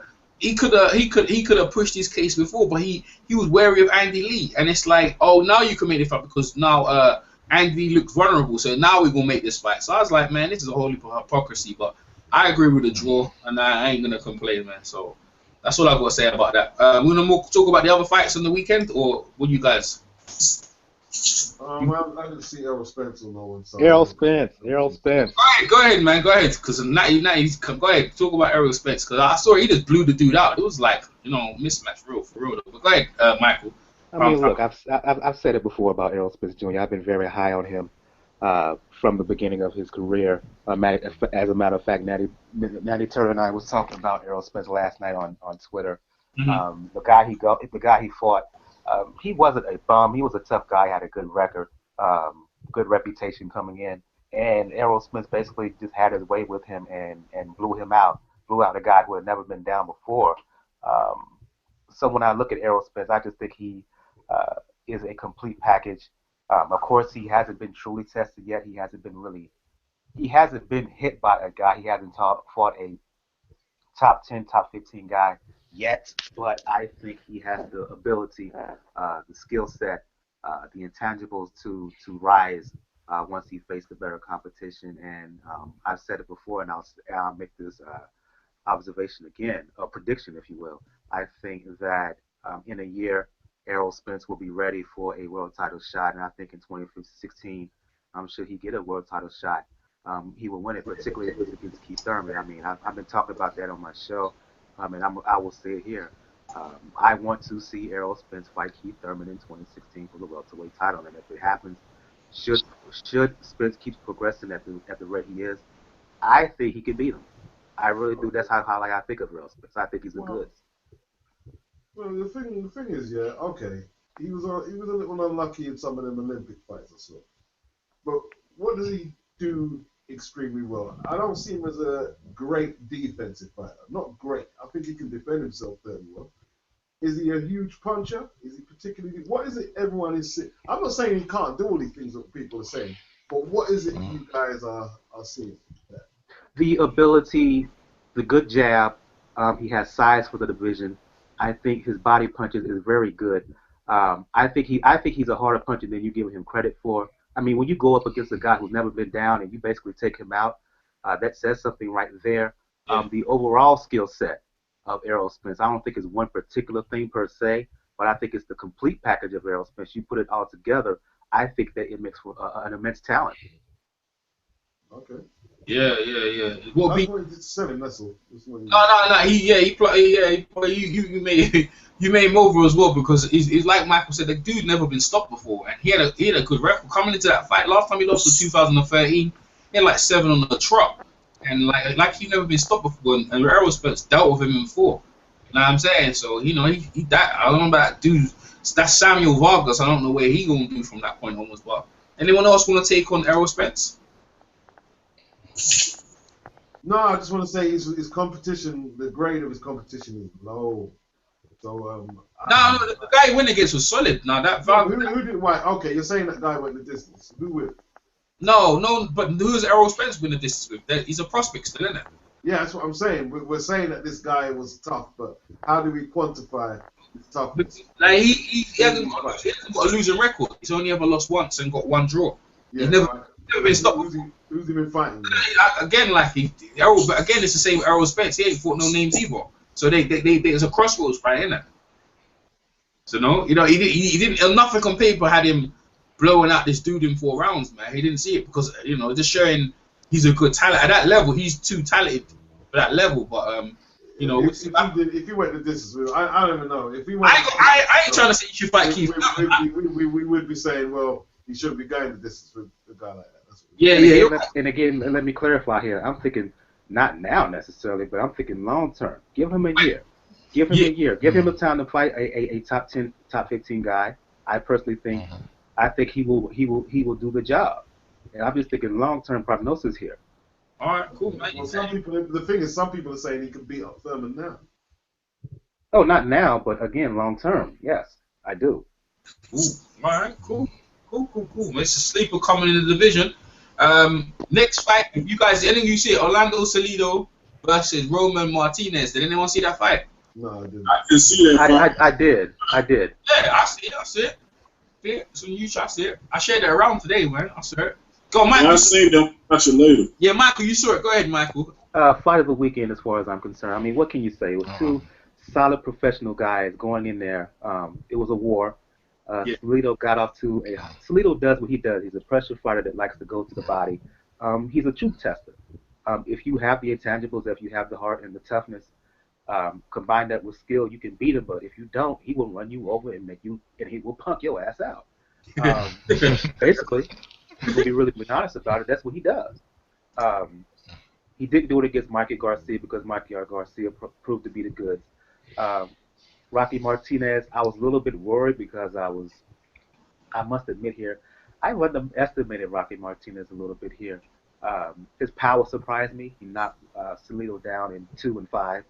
pushed his case before, but he was wary of Andy Lee, and it's like, oh, now you can make the fight because now Andy Lee looks vulnerable, so now we're gonna make this fight. So I was like, man, this is a whole heap of hypocrisy, but I agree with the draw, and I ain't gonna complain, man. So that's all I've got to say about that. We're gonna talk about the other fights on the weekend, or what do you guys? Well, I didn't see Errol Spence on no one. So Errol Spence. Go ahead, man. Go ahead, because now he's go ahead. Talk about Errol Spence, because I saw he just blew the dude out. It was like, you know, mismatch, for real. But go ahead, Michael. I mean, look, I've said it before about Errol Spence Jr. I've been very high on him from the beginning of his career. As a matter of fact, Natty Turner and I was talking about Errol Spence last night on Twitter. Mm-hmm. The guy he fought, he wasn't a bum. He was a tough guy. Had a good record, good reputation coming in. And Errol Spence basically just had his way with him and blew him out. Blew out a guy who had never been down before. So when I look at Errol Spence, I just think he is a complete package. Of course, he hasn't been truly tested yet. He hasn't been hit by a guy. He hasn't fought a top 10, top 15 guy yet. But I think he has the ability, the skill set, the intangibles to rise once he faced the better competition. And I've said it before, and I'll make this observation again, a prediction, if you will. I think that in a year, Errol Spence will be ready for a world title shot, and I think in 2016, should he get a world title shot, he will win it, particularly if it's against Keith Thurman. I mean, I've been talking about that on my show, and I will say it here. I want to see Errol Spence fight Keith Thurman in 2016 for the welterweight title, and if it happens, should Spence keep progressing at the rate he is, I think he can beat him. I really do. That's how I think of Errol Spence. I think he's the goods. Well, the thing is, yeah, okay. He was a little unlucky in some of them Olympic fights or so. But what does he do extremely well? I don't see him as a great defensive fighter. Not great. I think he can defend himself fairly well. Is he a huge puncher? Is he particularly? What is it everyone is saying? I'm not saying he can't do all these things that people are saying, but what is it you guys are seeing? The ability, the good jab. He has size for the division. I think his body punches is very good. I think he's a harder puncher than you give him credit for. I mean, when you go up against a guy who's never been down and you basically take him out, that says something right there. The overall skill set of Errol Spence, I don't think it's one particular thing per se, but I think it's the complete package of Errol Spence. You put it all together, I think that it makes for an immense talent. Okay. Yeah. What That's what he's selling, that's all. No. You made him over as well, because he's like Michael said, the dude never been stopped before, and he had a good record coming into that fight. Last time he lost was 2013. He had like 7 on the trot, and like he never been stopped before. And Errol Spence dealt with him in 4. You know what I'm saying? So you know he that I don't know about that dude. That's Samuel Vargas. I don't know where he gonna do from that point onwards. But anyone else want to take on Errol Spence? No, I just want to say his competition, the grade of his competition is low. So the guy he went against was solid. Now that who did why? Okay, you're saying that guy went the distance. Who with? No, but who's Errol Spence win the distance with? He's a prospect still, isn't it? Yeah, that's what I'm saying. We're saying that this guy was tough, but how do we quantify his toughness? Like he hasn't got a losing record. He's only ever lost once and got 1 draw. Yeah, he's never been stopped. Who's he been fighting? Again, but again, it's the same with Errol Spence. He ain't fought no names either. So they it's a crossroads fight, isn't it? So no, he didn't. Nothing on paper had him blowing out this dude in 4 rounds, man. He didn't see it because just showing he's a good talent at that level. He's too talented for that level. But You know, if he went the distance, I don't even know. If he went, I ain't trying to say you should fight Keith. We would be saying, well, he shouldn't be going the distance with a guy like that. And again, let me clarify here. I'm thinking not now necessarily, but I'm thinking long term. Give him a year. Give him a year. Give him the time to fight a top 10, top 15 guy. I personally think, I think he will do the job. And I'm just thinking long term prognosis here. All right, cool, man. Well, the thing is, some people are saying he can beat up Thurman now. Oh, not now, but again, long term. Yes, I do. Ooh, all right, cool. It's a sleeper coming in the division. Next fight, you guys, I think you see it, Orlando Salido versus Roman Martinez. Did anyone see that fight? No, I didn't. I didn't see that fight. I did. Yeah, I see it. Yeah, so you I see it. I shared it around today, man. I saw it. Go, Michael. I saved them. Watch it later. Yeah, Michael, you saw it. Go ahead, Michael. Fight of the weekend, as far as I'm concerned. I mean, what can you say? It was two solid professional guys going in there. It was a war. Salido got off to a. Salido does what he does. He's a pressure fighter that likes to go to the body. He's a truth tester. If you have the intangibles, if you have the heart and the toughness, combine that with skill, you can beat him. But if you don't, he will run you over and he will punk your ass out. Basically, to be really honest about it, that's what he does. He didn't do it against Mikey Garcia because Mikey Garcia proved to be the goods. Rocky Martinez, I was a little bit worried because I must admit here, I underestimated Rocky Martinez a little bit here. His power surprised me. He knocked Salido down in 2 and 5.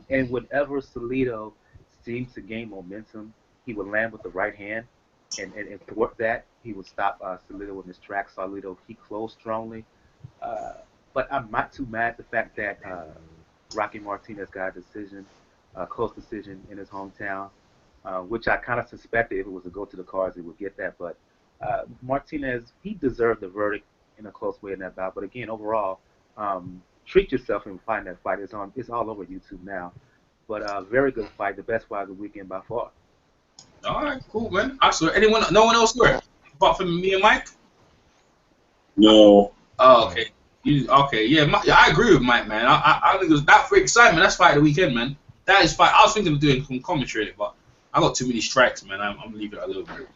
And whenever Salido seemed to gain momentum, he would land with the right hand and thwart that. He would stop Salido in his tracks. Salido, he closed strongly. But I'm not too mad at the fact that Rocky Martinez got a decision, close decision in his hometown, which I kind of suspected if it was to go to the cards, he would get that. But Martinez, he deserved the verdict in a close way in that bout. But again, overall, treat yourself and find that fight. It's all over YouTube now. But very good fight, the best fight of the weekend by far. All right, cool, man. I saw it. No one else saw it apart from me and Mike? No. Oh, okay. I agree with Mike, man. I think it was that for excitement. That's fight of the weekend, man. That is fight. I was thinking of doing some commentary, but I got too many strikes, man. I'm gonna leave it a little bit.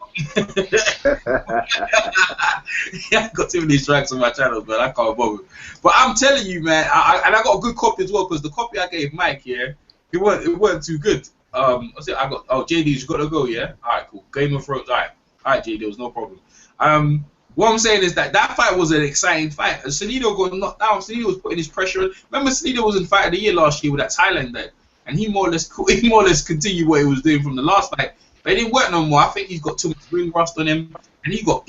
I got too many strikes on my channel, man. I can't bother. But I'm telling you, man, I got a good copy as well because the copy I gave Mike, it wasn't too good. JD's got to go, yeah. All right, cool. Game of Thrones, all right, JD, was no problem. What I'm saying is that fight was an exciting fight. Salido got knocked down. Salido was putting his pressure on. Remember, Salido was in Fight of the Year last year with that Thailand bet, and he more or less continued what he was doing from the last fight. But it didn't work no more. I think he's got too much ring rust on him, and he got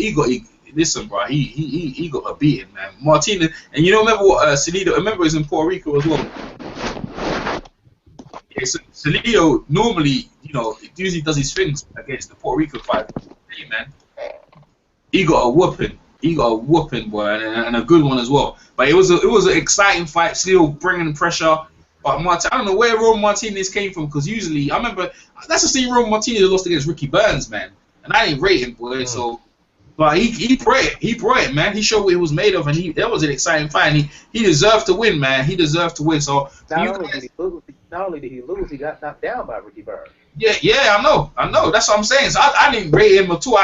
listen, bro. He got a beating, man. Martinez, and remember what Salido? Remember, he's in Puerto Rico as well. Yeah, so Salido normally, usually does his things against the Puerto Rico fight. Hey, man. He got a whooping, boy, and a good one as well. But it was an exciting fight, still bringing pressure. But I don't know where Roman Martinez came from, because usually I remember that's the same Roman Martinez lost against Ricky Burns, man, and I didn't rate him, boy. So, but he brought it, man. He showed what he was made of, and that was an exciting fight. And he deserved to win, man. He deserved to win. So not only did he lose, he got knocked down by Ricky Burns. Yeah, I know. That's what I'm saying. So I didn't rate him at all.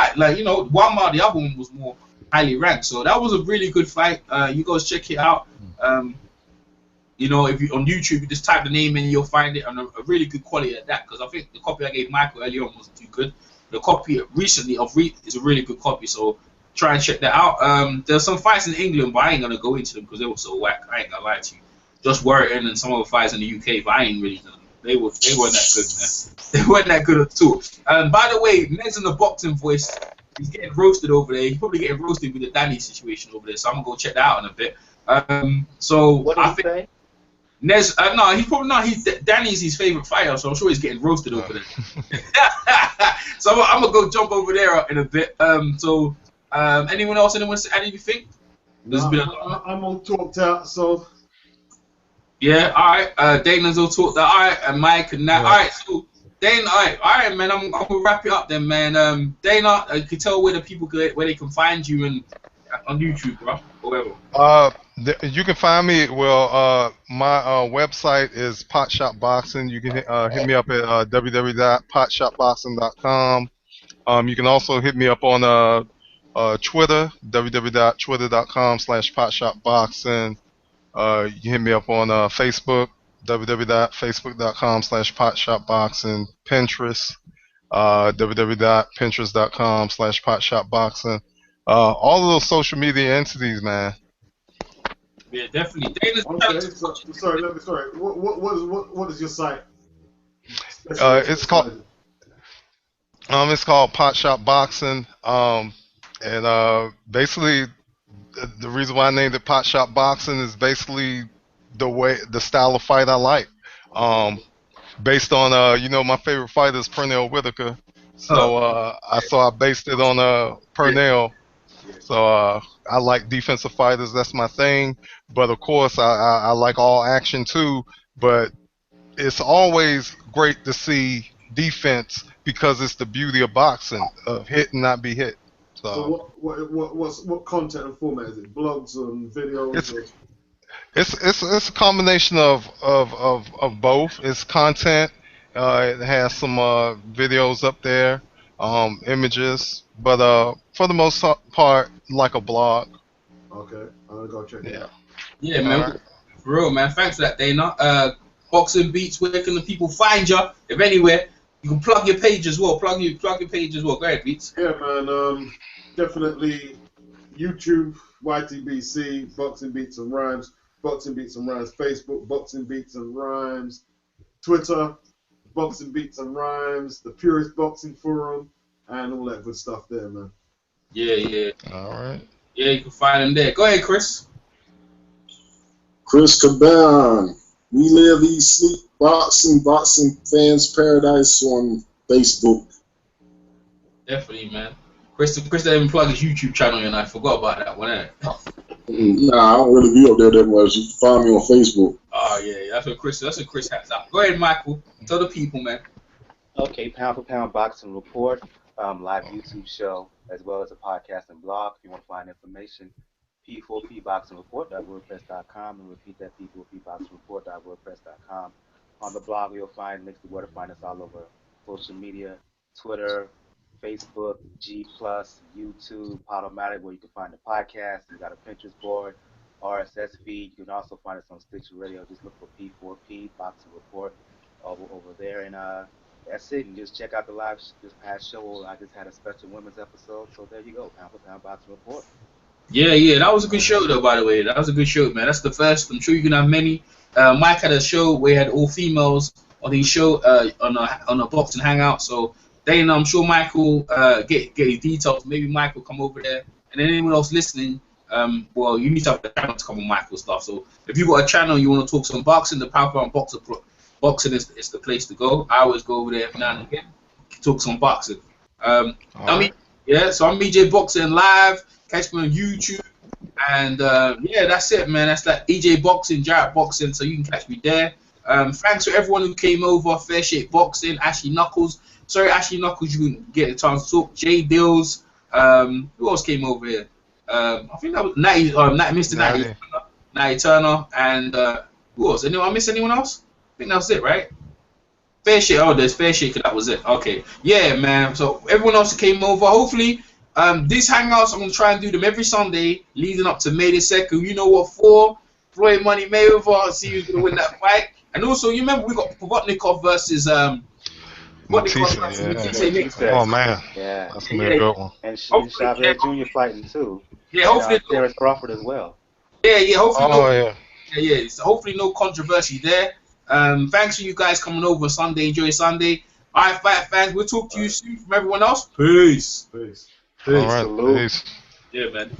One more, the other one was more highly ranked. So that was a really good fight. You guys check it out. If you on YouTube, you just type the name in, you'll find it, and a really good quality at that. Because I think the copy I gave Michael earlier on wasn't too good. The copy recently is a really good copy. So try and check that out. There's some fights in England, but I ain't gonna go into them because they were so whack. I ain't gonna lie to you. Just Warrington and some of the fights in the UK, but I ain't really done. They weren't that good, man. They weren't that good at all. By the way, Ned's in the boxing voice. He's getting roasted over there. He's probably getting roasted with the Danny situation over there. So I'm gonna go check that out in a bit. What did he say? Ned's he's probably not. Danny's his favorite fighter, so I'm sure he's getting roasted over there. So I'm gonna go jump over there in a bit. Anyone else? Anyone add anything? I'm all talked out, so. Yeah, all right. Dana's all talked that. All right, and Mike and that. Yeah. All right, so Dana, all right, man. I'm gonna wrap it up then, man. Dana, you can tell where the people where they can find you and on YouTube, bro, or whatever. You can find me. Well, my website is Potshot Boxing. You can hit me up at www.potshotboxing.com. You can also hit me up on Twitter, www.twitter.com/potshotboxing. You can hit me up on Facebook, www.facebook.com/potshotboxing. Pinterest, www.pinterest.com/potshotboxing. All of those social media entities, man. Yeah, definitely. Dana's Okay, sorry. What is your site? It's called Potshot Boxing. And basically the reason why I named it Potshot Boxing is basically the style of fight I like. Based on my favorite fighter is Pernell Whitaker. So I based it on Pernell. So I like defensive fighters. That's my thing. But of course, I like all action too. But it's always great to see defense because it's the beauty of boxing, of hit and not be hit. So what content and format is it? Blogs and videos? It's a combination of both. It's content. It has some videos up there, images, but for the most part, like a blog. Okay, I'm gonna go check it out. Yeah, man. Right. For real, man. Thanks for that, Dana. Boxing Beats. Where can the people find you? If anywhere, you can plug your page as well. Plug your page as well. Go ahead, Beats. Yeah, man. Definitely YouTube, YTBC, Boxing Beats and Rhymes, Boxing Beats and Rhymes, Facebook, Boxing Beats and Rhymes, Twitter, Boxing Beats and Rhymes, the Purist Boxing Forum, and all that good stuff there, man. Yeah. All right. Yeah, you can find them there. Go ahead, Chris. Chris Caban. We live, eat, sleep, boxing fans paradise on Facebook. Definitely, man. Chris didn't even plug his YouTube channel, and I forgot about that one. Nah, I don't really be up there that much. You can find me on Facebook. Oh yeah, that's what Chris has out. Go ahead, Michael. Tell the people, man. Okay, Pound for Pound Boxing Report, live YouTube show, as well as a podcast and blog. If you want to find information, P4PBoxingReport.wordpress.com, and repeat that, P4PBoxingReport.wordpress.com. On the blog, you'll find links to where to find us all over social media, Twitter, Facebook, G+, YouTube, Podomatic, where you can find the podcast. You got a Pinterest board, RSS feed. You can also find us on Stitcher Radio. Just look for P4P Boxing Report over there, and that's it. And just check out the live this past show. I just had a special women's episode, so there you go, Pound for Pound Boxing Report. Yeah, that was a good show though. By the way, that was a good show, man. That's the first. I'm sure you can have many. Mike had a show where he had all females on his show on a boxing hangout. So Dana, I'm sure Michael get his details. Maybe Michael come over there, and then anyone else listening. Well, you need to have the channel to come on Michael's stuff. So if you got a channel you want to talk some boxing, the Pound for Pound Boxing is the place to go. I always go over there every now and again, talk some boxing. So I'm EJ Boxing Live. Catch me on YouTube, and that's it, man. That's like EJ Boxing, Jarrett Boxing, so you can catch me there. Thanks to everyone who came over. Fair Shake Boxing, Ashley Knuckles. Sorry, Ashley Knuckles, you didn't get a chance to talk. Jay Dills. Who else came over here? I think that was Mr. Natty Turner, and who else? I miss anyone else? I think that was it, right? Fair Shake. Oh, there's Fair Shake, and that was it. Okay, yeah, man. So everyone else who came over, hopefully. These hangouts, I'm going to try and do them every Sunday leading up to May the 2nd. You know what for? Floyd Money Mayweather. See who's going to win that fight. And also, you remember we got Potnikov versus Matisse. Oh, man. Yeah. That's going to be a good one. And Chavez Jr. fighting, too. Yeah, hopefully. Terrence Crawford as well. Yeah, hopefully. Yeah. So hopefully no controversy there. Thanks for you guys coming over Sunday. Enjoy Sunday. All right, fight fans. We'll talk to you soon from everyone else. Peace. All right, peace. Yeah, man.